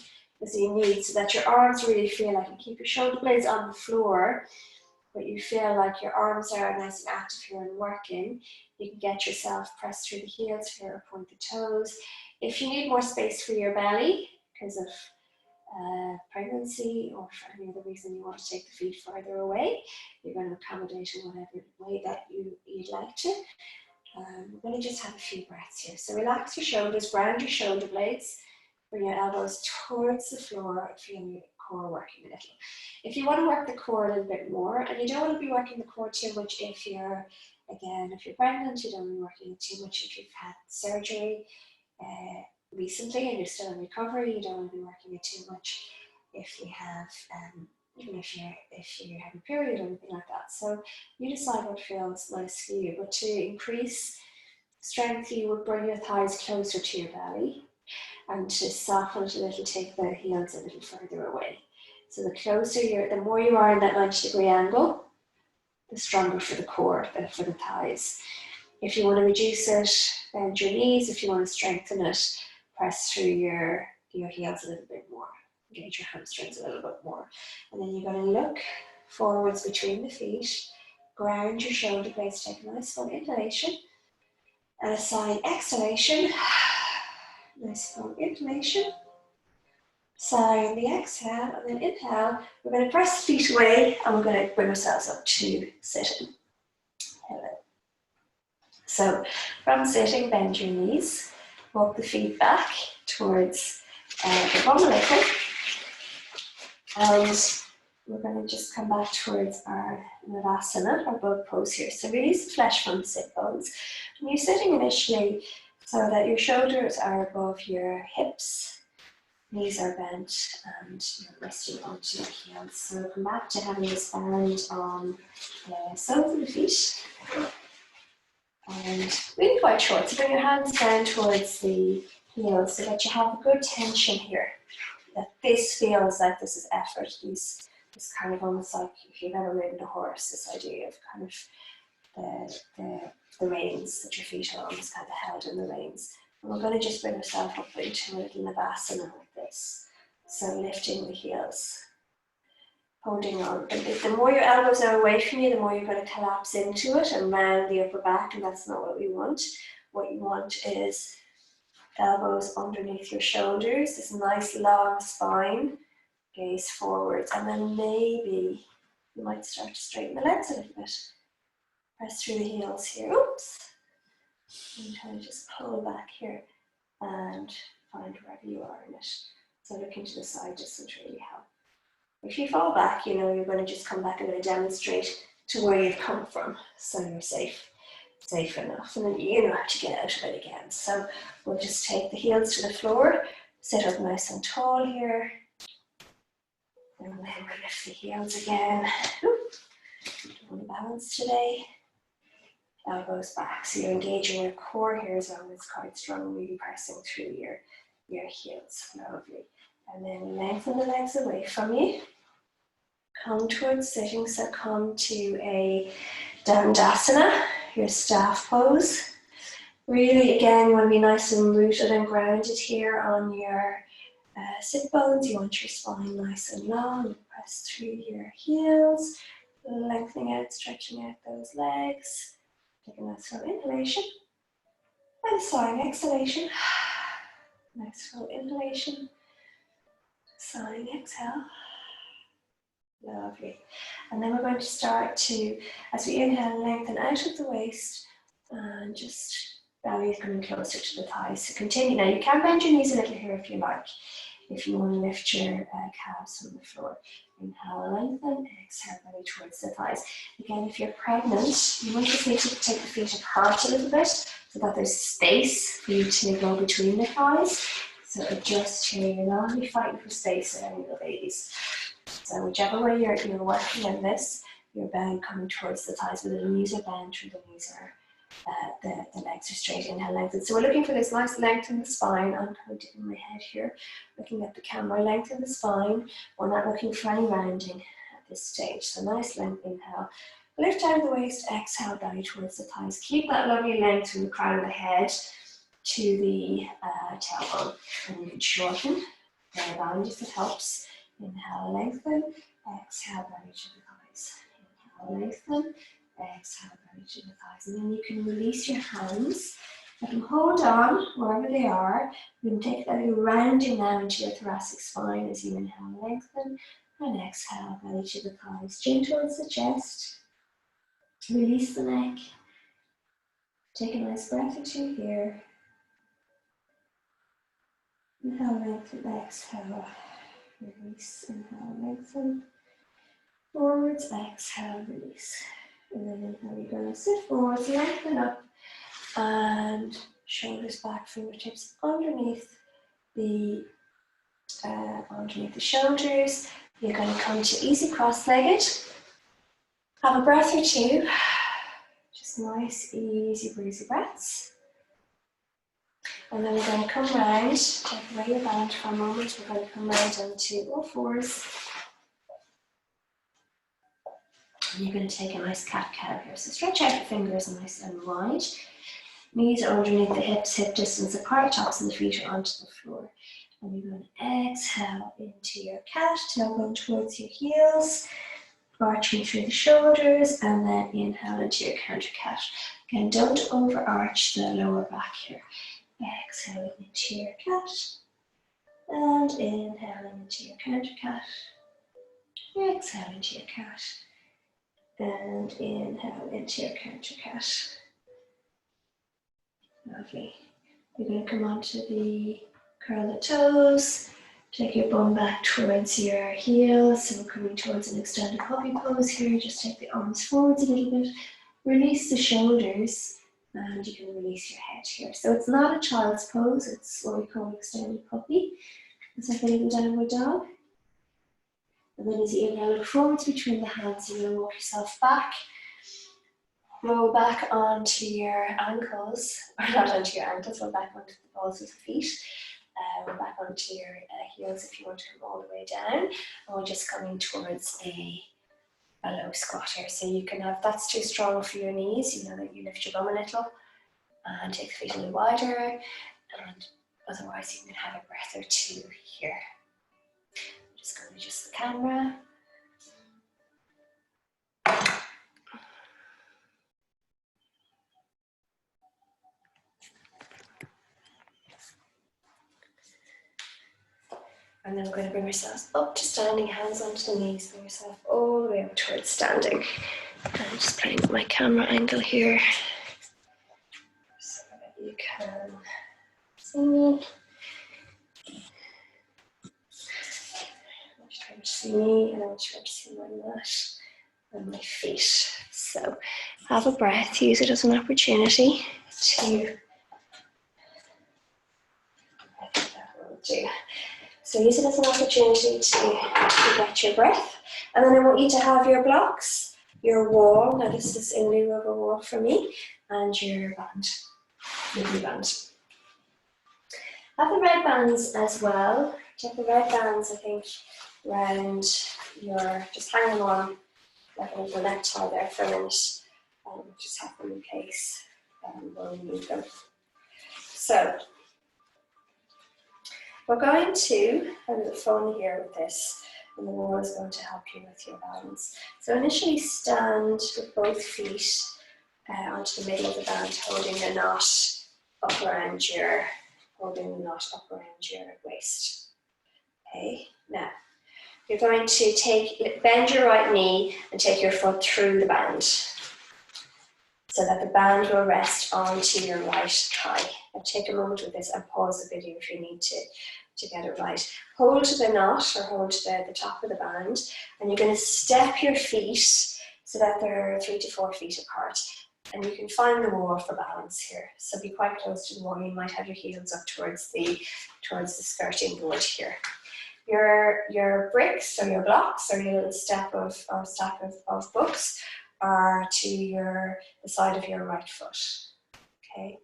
as you need so that your arms really feel like you keep your shoulder blades on the floor, but you feel like your arms are nice and active here and working. You can get yourself pressed through the heels here or point the toes. If you need more space for your belly because of pregnancy or for any other reason you want to take the feet further away, you're going to accommodate in whatever way that you'd like to. We're going to just have a few breaths here. So relax your shoulders, ground your shoulder blades, bring your elbows towards the floor, feel your core working a little. If you want to work the core a little bit more, and you don't want to be working the core too much if you're pregnant, you don't want to be working it too much if you've had surgery recently and you're still in recovery, you don't want to be working it too much if you have, even if you're having a period or anything like that. So you decide what feels nice for you, but to increase strength, you would bring your thighs closer to your belly, and to soften it a little, take the heels a little further away. So the more you are in that 90-degree angle, the stronger for the core, for the thighs. If you want to reduce it, bend your knees. If you want to strengthen it, press through your heels a little bit more. Engage your hamstrings a little bit more. And then you're going to look forwards between the feet, ground your shoulder blades, take a nice full inhalation, and a side exhalation. Nice full inhalation. Sigh on the exhale, and then inhale. We're going to press the feet away, and we're going to bring ourselves up to sitting. So from sitting, bend your knees, walk the feet back towards the bum a little, and we're going to just come back towards our Navasana, our boat pose here. So release the flesh from the sit bones. And you're sitting initially so that your shoulders are above your hips, knees are bent, and you're resting onto your heels. So come back to having this band on the soles of the feet. And really quite short, so bring your hands down towards the heels so that you have a good tension here. That this feels like this is effort. It's kind of almost like if you've ever ridden a horse, this idea of kind of the reins, that your feet are almost kind of held in the reins. And we're going to just bring ourselves up into a little Navasana like this. So lifting the heels, holding on. The more your elbows are away from you, the more you're going to collapse into it and round the upper back, and that's not what we want. What you want is elbows underneath your shoulders, this nice long spine, gaze forwards, and then maybe you might start to straighten the legs a little bit. Press through the heels here. Oops. And try to just pull back here and find wherever you are in it. So looking to the side just doesn't really help. If you fall back, you know you're going to just come back and demonstrate to where you've come from, so you're safe. safe enough, and then you know how to get out of it again. So we'll just take the heels to the floor, sit up nice and tall here, and then we'll lift the heels again. Don't balance today. Elbows back, so you're engaging your core here as well. It's quite strong, really pressing through your heels. Lovely. And then lengthen the legs away from you. Come towards sitting, so come to a Dandasana, your staff pose. Really, again, you want to be nice and rooted and grounded here on your sit bones. You want your spine nice and long. Press through your heels, lengthening out, stretching out those legs. Take a nice slow inhalation and sighing exhalation. Nice slow inhalation, sighing exhale. Lovely. And then we're going to start to, as we inhale, lengthen out of the waist and just belly coming closer to the thighs. So continue. Now you can bend your knees a little here if you like, if you want to lift your calves from the floor. Inhale, lengthen, exhale, belly towards the thighs. Again, if you're pregnant, you might just need to take the feet apart a little bit so that there's space for you to go between the thighs. So adjust here. You're not really fighting for space in any of the babies. So whichever way you're working in this, your belly coming towards the thighs, whether the knees are bent or the knees are, the legs are straight. Inhale, lengthen. So we're looking for this nice length in the spine. I'm kind of dipping my head here, looking at the camera. Length in the spine. We're not looking for any rounding at this stage. So nice length, inhale. Lift out of the waist, exhale, belly towards the thighs. Keep that lovely length from the crown of the head to the tailbone. And you can shorten the band if it helps. Inhale, lengthen, exhale, belly to the thighs. Inhale, lengthen, exhale, belly to the thighs. And then you can release your hands. Let them hold on wherever they are. You can take that rounding now into your thoracic spine as you inhale, lengthen, and exhale, belly to the thighs. Chin towards the chest. Release the neck. Take a nice breath or two here. Inhale, lengthen, exhale. Release, inhale, lengthen. Forwards, exhale, release. And then inhale, you're going to sit forwards, lengthen up, and shoulders back, fingertips underneath the shoulders. You're going to come to easy cross-legged. Have a breath or two. Just nice, easy, breezy breaths. And then we're going to come round, take away your band for a moment. We're going to come round onto all fours. And you're going to take a nice cat-cow here. So stretch out the fingers nice and wide. Knees are underneath the hips, hip distance apart, tops of the feet are onto the floor. And you're going to exhale into your cat, tailbone towards your heels, arching through the shoulders, and then inhale into your counter cat. Again, don't overarch the lower back here. Exhaling into your cat, and inhaling into your counter cat. Exhale into your cat, and inhale into your counter cat. Lovely. You're going to come onto the curl the toes, take your bum back towards your heels. So we're coming towards an extended puppy pose here. Just take the arms forwards a little bit, release the shoulders, and you can release your head here. So it's not a child's pose, it's what we call extended puppy. It's like a little downward dog. And then as you inhale, look forwards between the hands, you're going to walk yourself back. Roll back onto your ankles, or not onto your ankles, roll back onto the balls of the feet. Roll back onto your heels if you want to come all the way down. And we're just coming towards a low squat here. So you can have, that's too strong for your knees, you know, that you lift your bum a little and take the feet a little wider. And otherwise you can have a breath or two here. I'm just going to adjust the camera. And then we're going to bring ourselves up to standing, hands onto the knees, bring yourself all the way up towards standing. I'm just playing with my camera angle here so that you can see me. I want you to be able to see me, and I want you to be able to see my mat. and my feet. So have a breath, use it as an opportunity to, I think that will do. So use it as an opportunity to get your breath. And then I want you to have your blocks, your wall, now this is in lieu of a wall for me, and your band, your blue band. Have the red bands as well. Take the red bands, I think, around your, just hang them on like a little necktie there for a minute. Just have them in case we'll need them. So we're going to have a little fun here with this, and the wall is going to help you with your balance. So initially stand with both feet onto the middle of the band, holding the knot up around your, waist. Okay, now you're going to bend your right knee and take your foot through the band so that the band will rest onto your right thigh. Now take a moment with this and pause the video if you need to get it right. Hold the knot or hold the top of the band, and you're going to step your feet so that they're 3 to 4 feet apart. And you can find the wall for balance here. So be quite close to the wall. You might have your heels up towards the skirting board here. Your bricks or your blocks or your little stack of books are to the side of your right foot. Okay.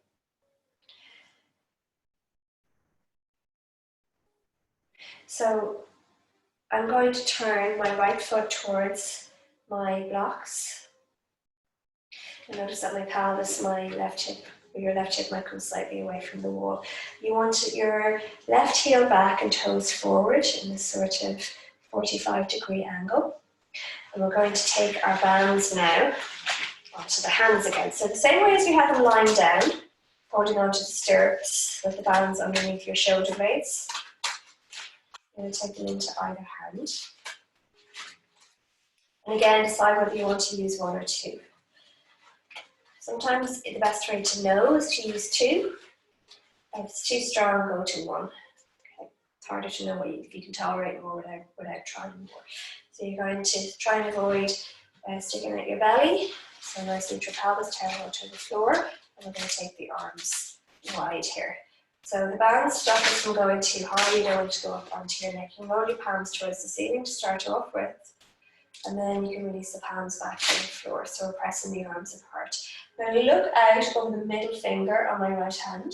So I'm going to turn my right foot towards my blocks. And notice that my pelvis, my left hip, or your left hip might come slightly away from the wall. You want your left heel back and toes forward in this sort of 45-degree angle. And we're going to take our bands now onto the hands again. So the same way as we have them lying down, holding onto the stirrups with the bands underneath your shoulder blades. You're going to take them into either hand. And again, decide whether you want to use one or two. Sometimes the best way to know is to use two. If it's too strong, go to one. Okay. It's harder to know if you can tolerate more without trying more. So you're going to try and avoid sticking out your belly. So nice neutral pelvis, parallel to the floor. And we're going to take the arms wide here. So the bands stop us from going too high. You don't want to go up onto your neck. You can roll your palms towards the ceiling to start off with. And then you can release the palms back to the floor. So we're pressing the arms apart. Now look out over the middle finger on my right hand.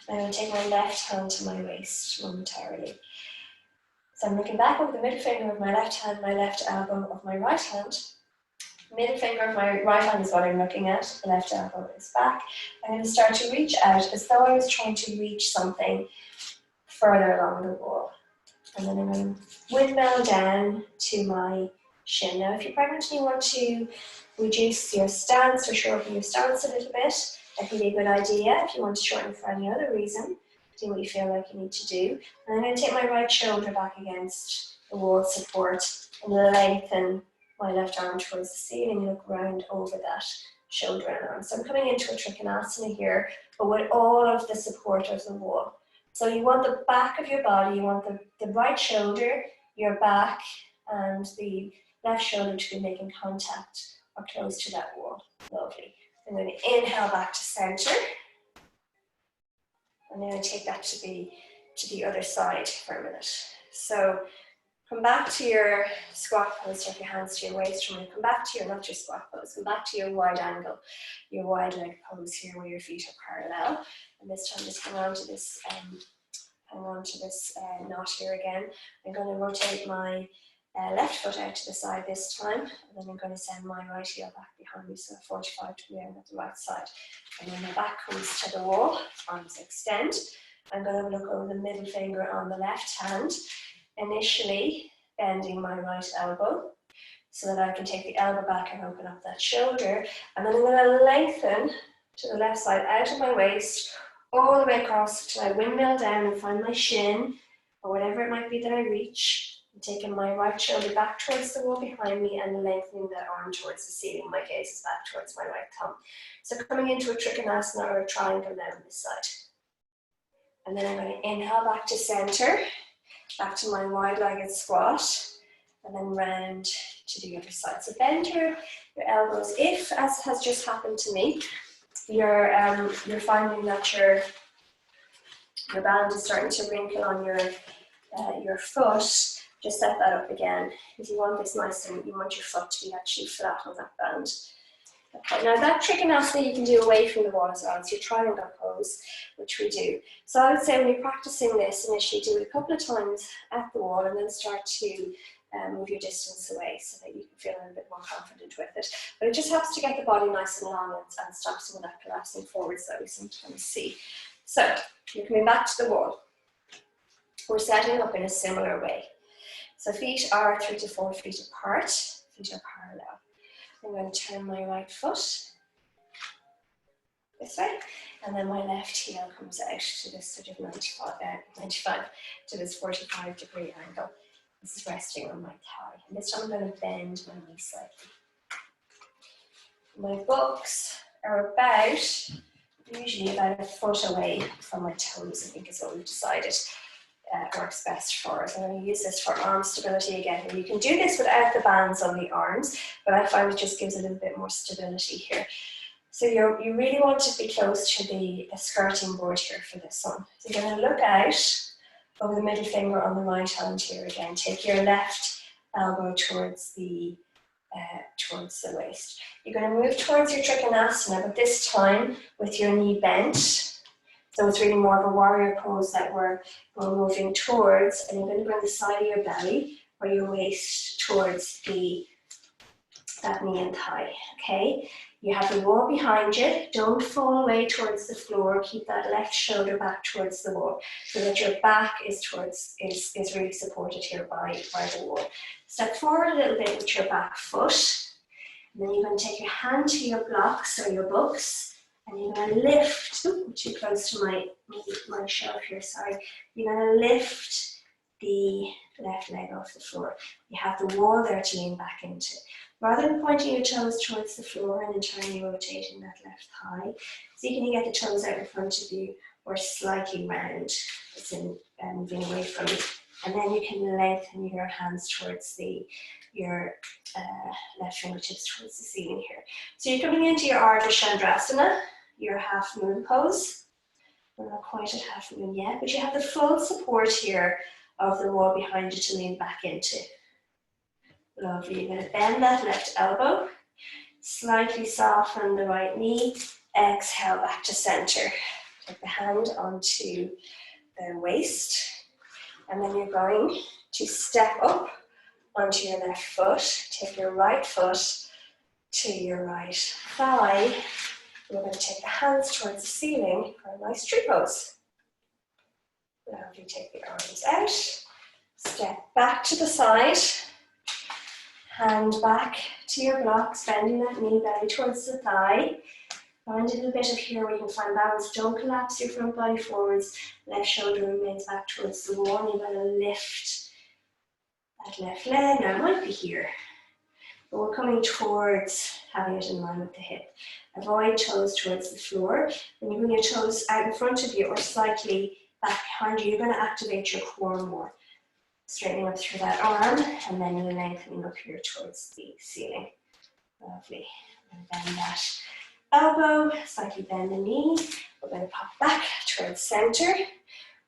I'm going to take my left hand to my waist momentarily. So I'm looking back over the middle finger of my left hand, my left elbow of my right hand. Middle finger of my right hand is what I'm looking at. The left elbow is back. I'm going to start to reach out as though I was trying to reach something further along the wall. And then I'm going to windmill down to my shin. Now, if you're pregnant and you want to reduce your stance or shorten your stance a little bit, that can be a good idea. If you want to shorten for any other reason, do what you feel like you need to do. And I'm going to take my right shoulder back against the wall support and lengthen my left arm towards the ceiling and look round over that shoulder and arm. So I'm coming into a Trikonasana here, but with all of the support of the wall. So you want the back of your body, you want the right shoulder, your back, and the left shoulder to be making contact or close to that wall. Lovely. I'm going to inhale back to center. And then I take that to the other side for a minute. So come back to your squat pose, take your hands to your waist. Come back to not your squat pose, come back to your wide angle, your wide leg pose here where your feet are parallel. And this time just hang on to this knot here again. I'm going to rotate my left foot out to the side this time, and then I'm going to send my right heel back behind me, so 45-degree angle at the right side. And when my back comes to the wall, arms extend. I'm going to look over the middle finger on the left hand, initially bending my right elbow so that I can take the elbow back and open up that shoulder. And then I'm going to lengthen to the left side out of my waist, all the way across till I windmill down and find my shin, or whatever it might be that I reach. I'm taking my right shoulder back towards the wall behind me and lengthening that arm towards the ceiling. My gaze is back towards my right thumb. So coming into a Trikonasana or a triangle now on this side. And then I'm going to inhale back to center, back to my wide-legged squat. and then round to the other side. So bend your elbows. If, as has just happened to me, you're finding that your band is starting to wrinkle on your foot, just set that up again, because you want this nice and you want your foot to be actually flat on that band. Okay, now that Trikonasana you can do away from the wall as well. It's your triangle pose, which we do. So I would say when you're practicing this, initially do it a couple of times at the wall and then start to move your distance away so that you can feel a little bit more confident with it. But it just helps to get the body nice and long and stop some of that collapsing forwards that we sometimes see. So you're coming back to the wall. We're setting up in a similar way. So feet are 3 to 4 feet apart, feet are parallel. I'm going to turn my right foot this way, and then my left heel comes out to this sort of 95 to this 45-degree angle. This is resting on my thigh. And this time I'm going to bend my knee slightly. My buttocks are usually about a foot away from my toes, I think is what we've decided works best for us. I'm going to use this for arm stability again. And you can do this without the bands on the arms, but I find it just gives a little bit more stability here. So you really want to be close to the skirting board here for this one. So you're going to look out over the middle finger on the right hand here again. Take your left elbow towards the waist. You're going to move towards your Trikonasana, but this time with your knee bent. So it's really more of a warrior pose that we're moving towards, and you're going to bring the side of your belly or your waist towards that knee and thigh, okay? You have the wall behind you. Don't fall away towards the floor. Keep that left shoulder back towards the wall so that your back is really supported here by the wall. Step forward a little bit with your back foot. And then you're going to take your hand to your blocks or your books. And you're going to lift, too close to my shelf here, sorry. You're going to lift the left leg off the floor. You have the wall there to lean back into. Rather than pointing your toes towards the floor and internally rotating that left thigh, see can you get the toes out in front of you or slightly round, it's in moving away from you. And then you can lengthen your hands towards your left fingertips towards the ceiling here. So you're coming into your Ardha Chandrasana, your half moon pose. We're not quite at half moon yet, but you have the full support here of the wall behind you to lean back into. Lovely. You're going to bend that left elbow, slightly soften the right knee, exhale back to center. Take the hand onto the waist, and then you're going to step up onto your left foot. Take your right foot to your right thigh. We're going to take the hands towards the ceiling for a nice tree pose. Lovely. Take the arms out. Step back to the side. Hand back to your blocks, bending that knee, belly towards the thigh. Find a little bit of here where you can find balance. Don't collapse your front body forwards. Left shoulder remains back towards the wall. You're going to lift that left leg. Now it might be here, but we're coming towards having it in line with the hip. Avoid toes towards the floor. When you bring your toes out in front of you or slightly back behind you, you're going to activate your core more. Straightening up through that arm, and then you're lengthening up here towards the ceiling. Lovely. And bend that elbow, slightly bend the knee. We're going to pop back towards center.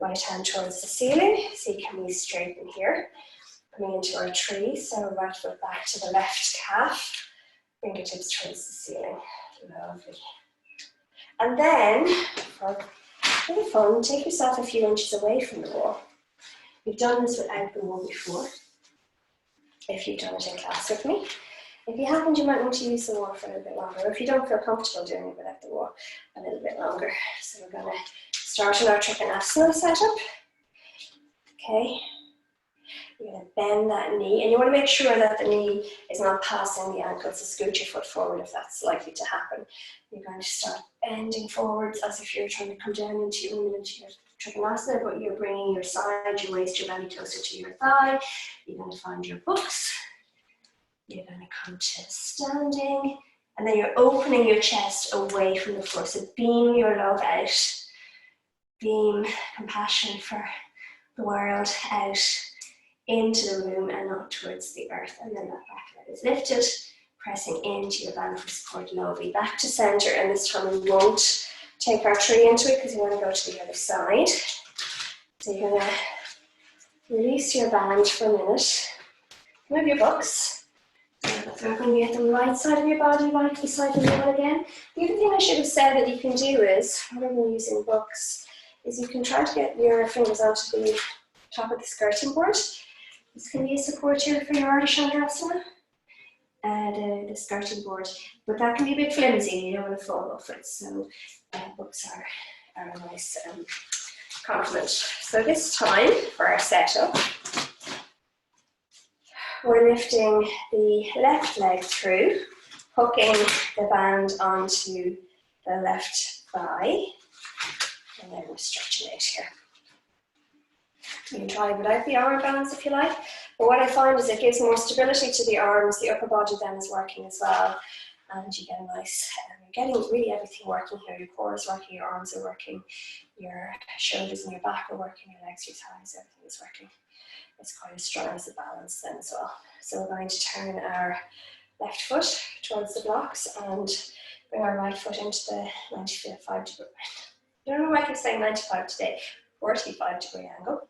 Right hand towards the ceiling. See, can we straighten here? Coming into our tree, so right foot back to the left calf. Fingertips towards the ceiling. Lovely. And then, for a bit of fun, take yourself a few inches away from the wall. You've done this without the wall before, if you've done it in class with me. If you haven't, you might want to use the wall for a little bit longer. Or if you don't feel comfortable doing it without the wall, a little bit longer. So we're going to start in our Trikonasana setup. Okay. You're going to bend that knee, and you want to make sure that the knee is not passing the ankle, so scoot your foot forward if that's likely to happen. You're going to start bending forwards as if you're trying to come down into your Trikonasana, but you're bringing your side, your waist, your belly closer to your thigh. You're going to find your books. You're going to come to standing, and then you're opening your chest away from the floor. So beam your love out. Beam compassion for the world out into the room and not towards the earth. And then that back leg is lifted, pressing into your band for support. Lovely. Back to center, and this time we won't take our tree into it because we want to go to the other side. So you're going to release your band for a minute. Move your books. They're going to be at the right side of your body, right beside the wall again. The other thing I should have said that you can do is, rather than using books, is you can try to get your fingers onto the top of the skirting board. This can be a support here for your Ardha Chandrasana, the skirting board, but that can be a bit flimsy, you don't want to fall off it, so books are a nice complement. So this time, for our setup, we're lifting the left leg through, hooking the band onto the left thigh, and then we're stretching out here. You can try without the arm bands if you like, but what I find is it gives more stability to the arms, the upper body then is working as well, and you get a nice, you're getting really everything working here. Your core is working, your arms are working, your shoulders and your back are working, your legs, your thighs, everything is working. It's quite as strong as a balance then as well. So we're going to turn our left foot towards the blocks and bring our right foot into the 95 degree. I don't know why I keep saying 95 today, 45 degree angle.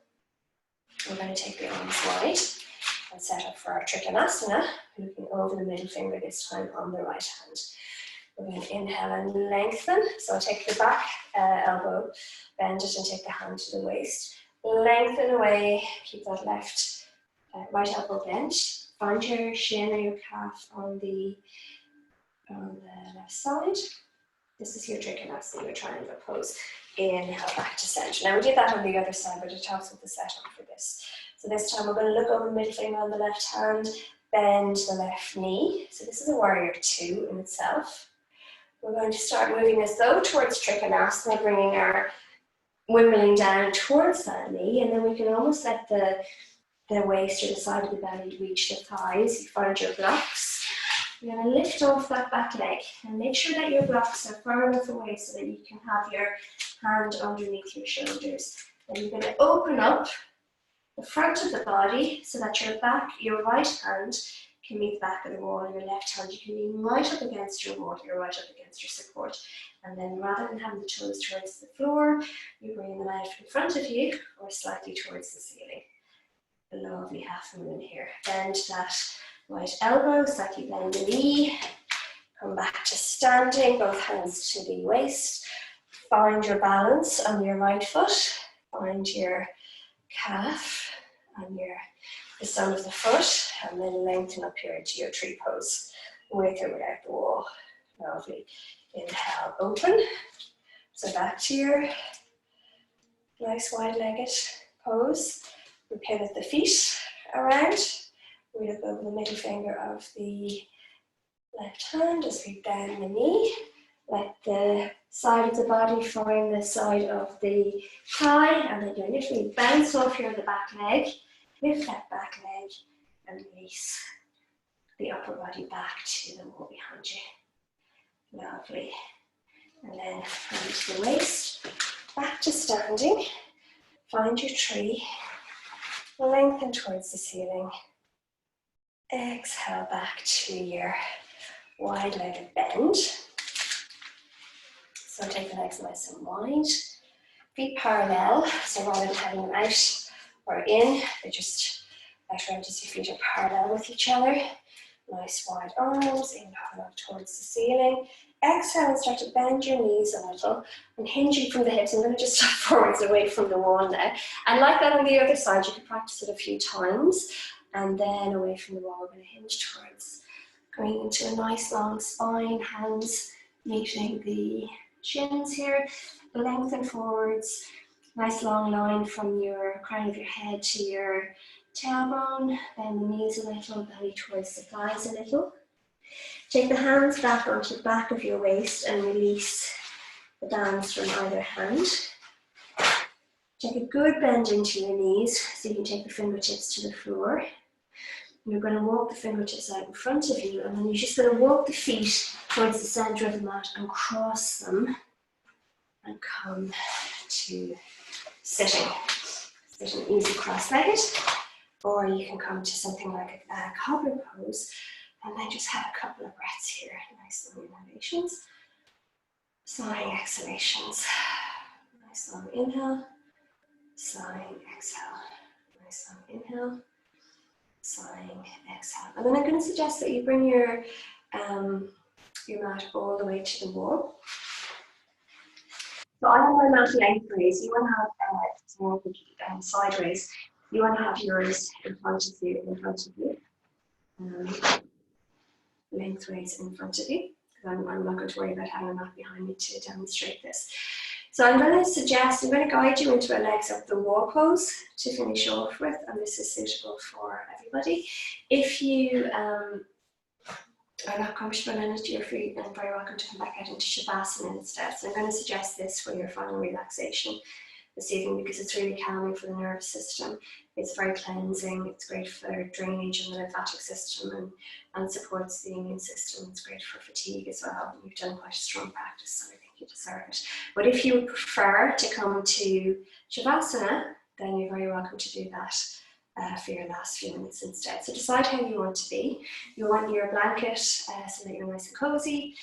We're going to take the arms wide and set up for our Trikonasana, looking over the middle finger this time on the right hand. We're going to inhale and lengthen. So take the back elbow, bend it and take the hand to the waist. Lengthen away, keep that left right elbow bent. Find your shin or your calf on the left side. This is your Trikonasana, your triangle pose. Inhale back to center. Now we did that on the other side, but it helps with the setup for this. So this time we're going to look over the middle finger on the left hand, bend the left knee. So this is a warrior two in itself. We're going to start moving as though towards Trikonasana, bringing our wimbling down towards that knee, and then we can almost let the waist or the side of the belly reach the thighs. You find your blocks. You're going to lift off that back leg and make sure that your blocks are far enough away so that you can have your hand underneath your shoulders. Then you're going to open up the front of the body so that your right hand can meet the back of the wall, and your left hand you can lean right up against your wall, you're right up against your support. And then rather than having the toes towards the floor, you bring them out in front of you or slightly towards the ceiling. A lovely half moon here. Bend that right elbow, slightly bend the knee. Come back to standing, both hands to the waist. Find your balance on your right foot. Find your calf and the sole of the foot, and then lengthen up here into your tree pose with or without the wall. Lovely. Inhale, open. So back to your nice wide-legged pose. We pivot the feet around. We look over the middle finger of the left hand as we bend the knee. Let the side of the body find the side of the thigh, and then you literally bounce off here on the back leg. Lift that back leg and release the upper body back to the wall behind you. Lovely. And then hand to the waist, back to standing. Find your tree. Lengthen towards the ceiling. Exhale back to your wide-legged bend. So take the legs nice and wide. Feet parallel, so rather than having them out or in, they're just out around as your feet are parallel with each other. Nice wide arms, inhale up towards the ceiling. Exhale and start to bend your knees a little and hinging from the hips. I'm going to just step forwards away from the wall now. And like that on the other side, you can practice it a few times. And then away from the wall, we're going to hinge towards going into a nice long spine, hands meeting the shins here. Lengthen forwards. Nice long line from your crown of your head to your tailbone. Bend the knees a little, belly towards the thighs a little. Take the hands back onto the back of your waist and release the downs from either hand. Take a good bend into your knees so you can take the fingertips to the floor. You're going to walk the fingertips out in front of you, and then you're just going to walk the feet towards the center of the mat and cross them and come to sitting. Sitting easy cross-legged. or you can come to something like a cobbler pose, and then just have a couple of breaths here. Nice long inhalations, sighing exhalations. Nice long inhale, sighing exhale. Nice long inhale, sighing exhale. And then I'm going to suggest that you bring your mat all the way to the wall. So I have my mat lengthways. You want to have sideways. You want to have yours in front of you, lengthways in front of you. I'm not going to worry about having a mat behind me to demonstrate this. So I'm going to guide you into a legs up the wall pose to finish off with, and this is suitable for everybody. If you are not comfortable in it, you're free and very welcome to come back out into Shavasana instead. So I'm going to suggest this for your final relaxation this evening because it's really calming for the nervous system. It's very cleansing. It's great for drainage in the lymphatic system and supports the immune system. It's great for fatigue as well. You've done quite a strong practice, so I think you deserve it. But if you would prefer to come to Shavasana, then you're very welcome to do that for your last few minutes instead. So decide how you want to be. You want your blanket so that you're nice and cozy.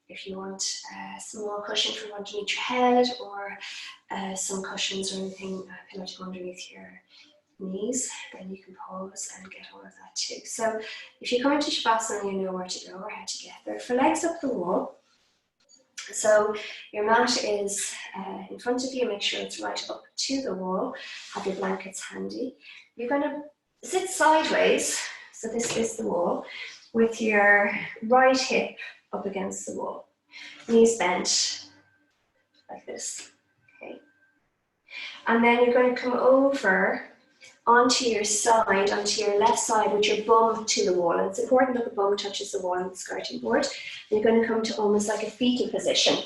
If you want a small cushion from underneath your head, or some cushions or anything, pillow to go underneath your knees, then you can pause and get all of that too. So if you come into Shavasana, you know where to go or how to get there. For legs up the wall, so your mat is in front of you, make sure it's right up to the wall, have your blankets handy. You're going to sit sideways, so this is the wall, with your right hip up against the wall, knees bent like this, okay? And then you're going to come over onto your side, onto your left side with your bum to the wall. And it's important that the bum touches the wall on the skirting board. And you're going to come to almost like a fetal position,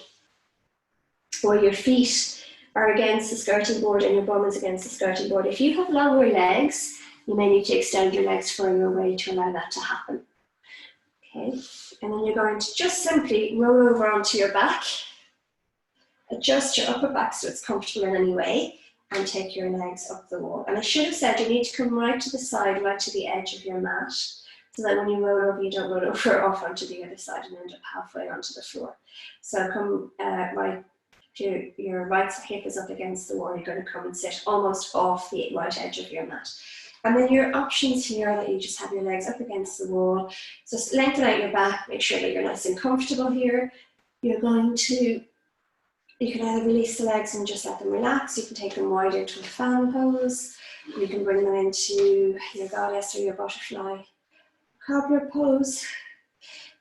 where your feet are against the skirting board and your bum is against the skirting board. If you have longer legs, you may need to extend your legs further away to allow that to happen. Okay, and then you're going to just simply roll over onto your back, adjust your upper back so it's comfortable in any way, and take your legs up the wall. And I should have said you need to come right to the side, right to the edge of your mat, so that when you roll over, you don't roll over off onto the other side and end up halfway onto the floor. So come right, your right hip is up against the wall, you're going to come and sit almost off the right edge of your mat. And then your options here are that you just have your legs up against the wall. So lengthen out your back, make sure that you're nice and comfortable here. You're going to, you can either release the legs and just let them relax. You can take them wide into a fan pose. You can bring them into your goddess or your butterfly cobbler pose.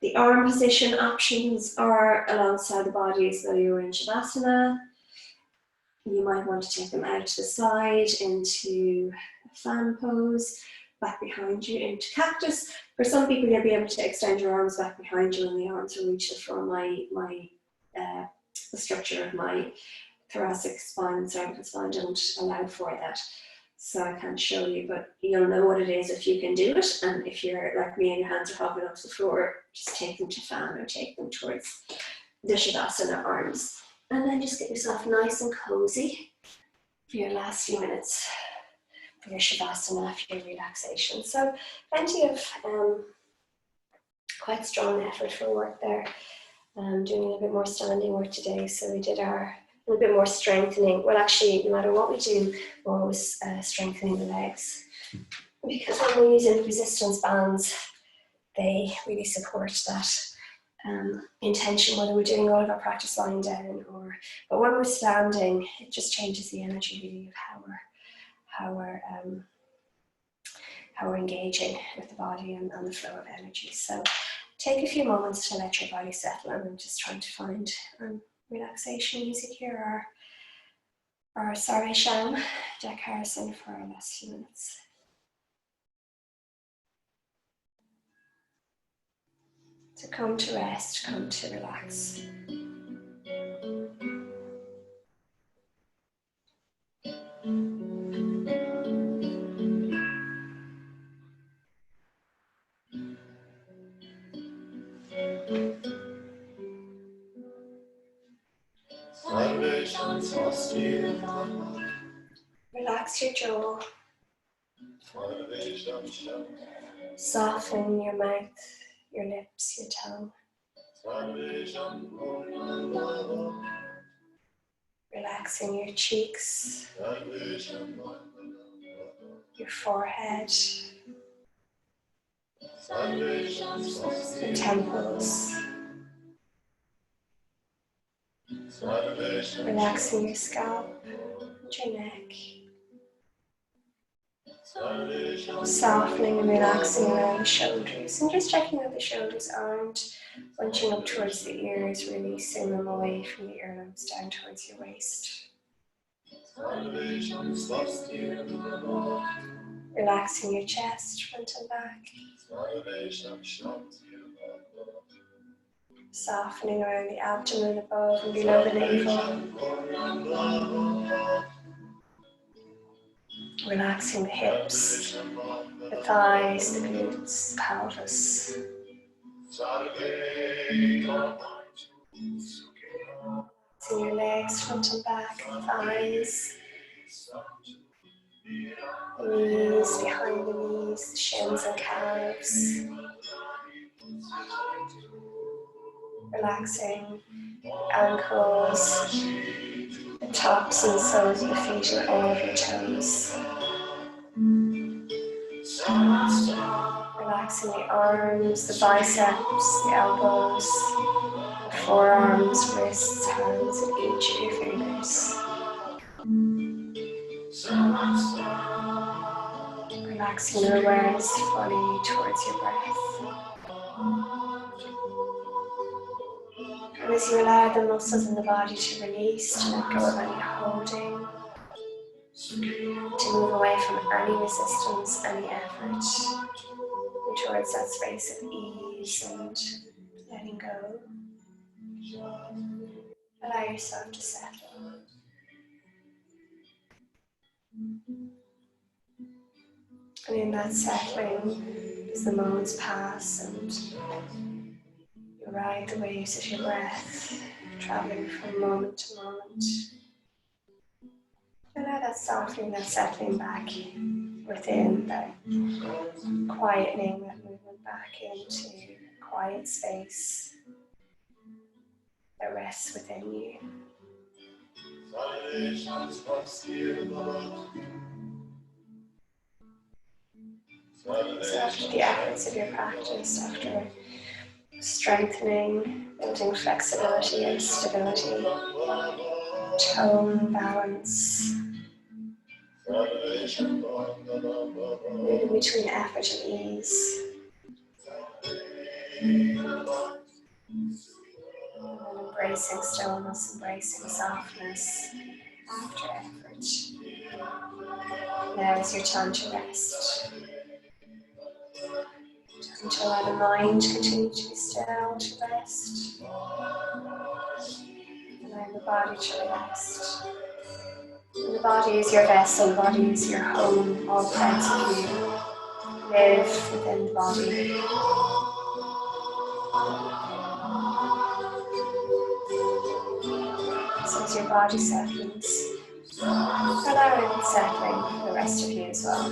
The arm position options are alongside the body as though you were in Shavasana. You might want to take them out to the side into a fan pose, back behind you into cactus. For some people, you'll be able to extend your arms back behind you and the arms will reach the floor. The structure of my thoracic spine and cervical spine don't allow for that. So I can't show you, but you'll know what it is if you can do it. And if you're like me and your hands are hobbling up to the floor, just take them to fan or take them towards the Shavasana arms. And then just get yourself nice and cozy for your last few minutes for your Shavasana, for your relaxation. So plenty of quite strong effort for work there. Doing a little bit more standing work today. So we did a little bit more strengthening. Well, actually, no matter what we do, we're always strengthening the legs. Because when we're using resistance bands, they really support that intention, whether we're doing all of our practice lying down but when we're standing, it just changes the energy really of how we're engaging with the body and the flow of energy. So take a few moments to let your body settle, and I'm just trying to find relaxation music here, or Sarve Sham, Jack Harrison for our last few minutes. So come to rest, come to relax. Relax your jaw. Soften your mouth, your lips, your tongue. Relaxing your cheeks, your forehead, your temples. Relaxing your scalp and your neck. Softening and relaxing around the shoulders, and just checking that the shoulders aren't bunching up towards the ears, releasing them away from the earlobes down towards your waist. Relaxing your chest, front and back. Softening around the abdomen above and below the navel. Relaxing the hips, the thighs, the glutes, the pelvis. Relaxing your legs, front and back, thighs. The knees, behind the knees, the shins and calves. Relaxing ankles, the tops and soles of the feet and all of your toes. Relaxing the arms, the biceps, the elbows, the forearms, wrists, hands, and each of your fingers. Relaxing your awareness fully towards your breath. And as you allow the muscles in the body to release, to let go of any holding, to move away from any resistance, any effort, and towards that space of ease and letting go. Allow yourself to settle. And in that settling, as the moments pass and you ride the waves of your breath, traveling from moment to moment, allow that softening, that settling back within, that quietening, that movement back into a quiet space that rests within you. So after the efforts of your practice, after strengthening, building flexibility and stability, tone, balance, moving between effort and ease, and embracing stillness, embracing softness after effort. Now is your time to rest. Time to allow the mind to continue to be still, to rest. Allowing the body to rest. And the body is your vessel, the body is your home, all parts of you live within the body. So as your body settles, allow it settling for the rest of you as well.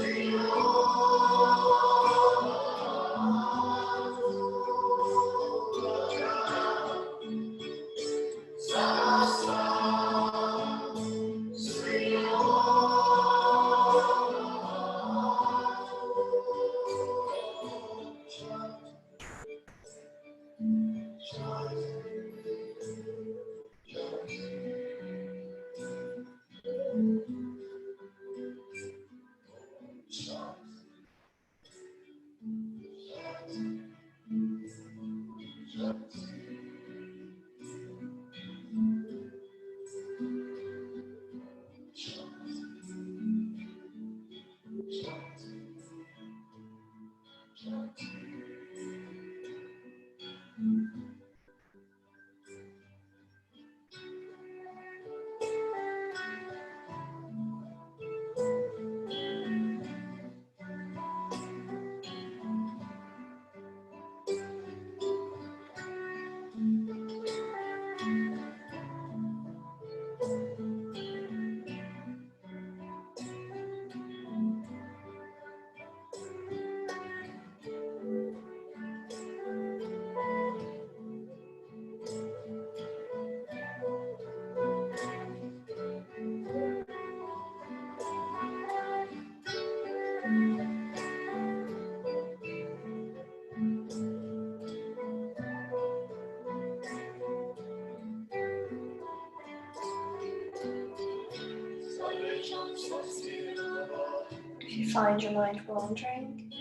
If you find your mind wandering,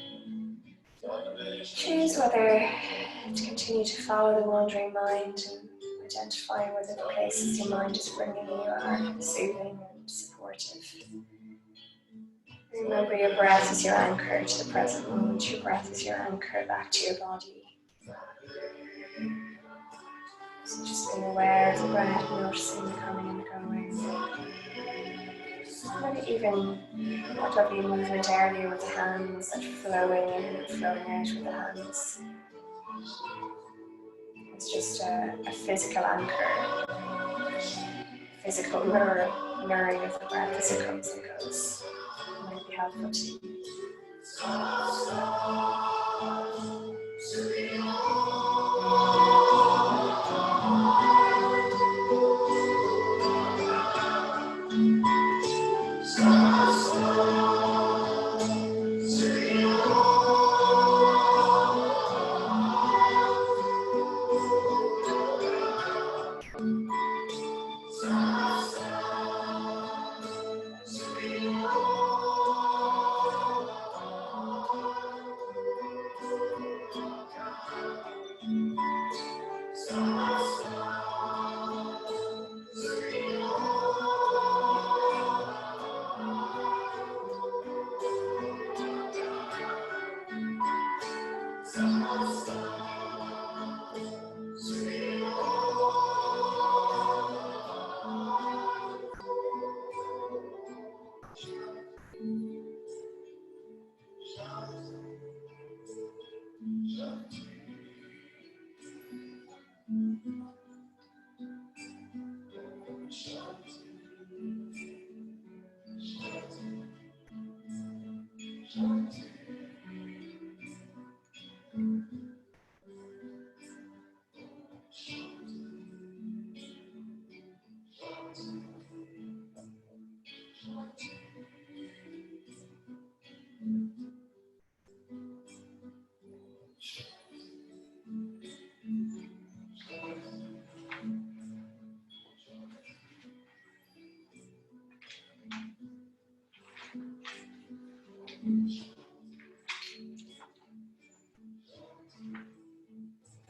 choose whether to continue to follow the wandering mind and identify whether the places your mind is bringing you are soothing and supportive. Remember, your breath is your anchor to the present moment. Your breath is your anchor back to your body. So just being aware of the breath, noticing the coming and the going. Maybe even that lovely movement earlier with the hands, that flowing in and flowing out with the hands. It's just a physical anchor, physical mirroring of the breath as it comes and goes. It might be helpful to you.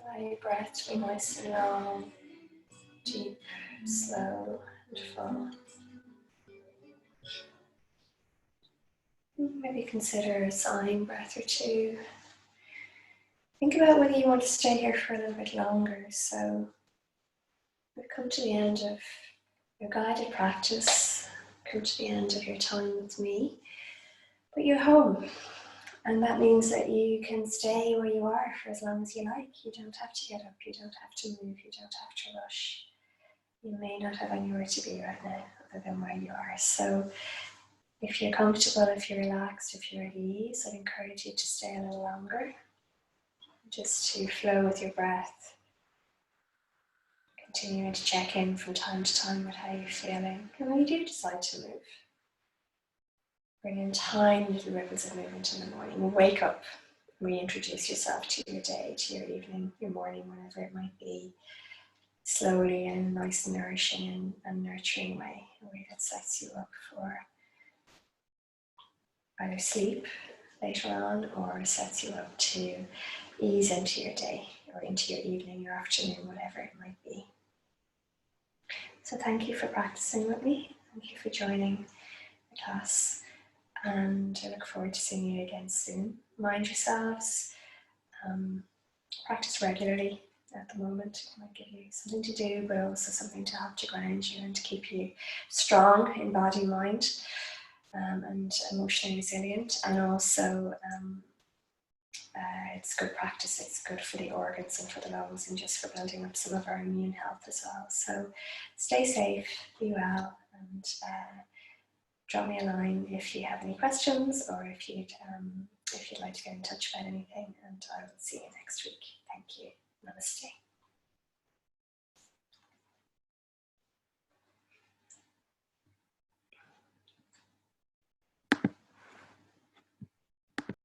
Allow your breath to be nice and long, deep, slow, and full. Maybe consider a sighing breath or two. Think about whether you want to stay here for a little bit longer. So we've come to the end of your guided practice, come to the end of your time with me, but you're home. And that means that you can stay where you are for as long as you like. You don't have to get up, you don't have to move, you don't have to rush. You may not have anywhere to be right now other than where you are. So if you're comfortable, if you're relaxed, if you're at ease, I'd encourage you to stay a little longer, just to flow with your breath, continuing to check in from time to time with how you're feeling. And when you do decide to move, bring in tiny little ripples of movement in the morning. Wake up, reintroduce yourself to your day, to your evening, your morning, whatever it might be, slowly and nice and nourishing and nurturing way, a way that sets you up for either sleep later on or sets you up to ease into your day or into your evening, your afternoon, whatever it might be. So thank you for practicing with me. Thank you for joining the class. And I look forward to seeing you again soon. Mind yourselves, practice regularly at the moment. It might give you something to do, but also something to help to ground you and to keep you strong in body, mind, and emotionally resilient. And also, it's good practice. It's good for the organs and for the lungs and just for building up some of our immune health as well. So stay safe, be well, and drop me a line if you have any questions or if you'd like to get in touch about anything, and I will see you next week. Thank you. Namaste.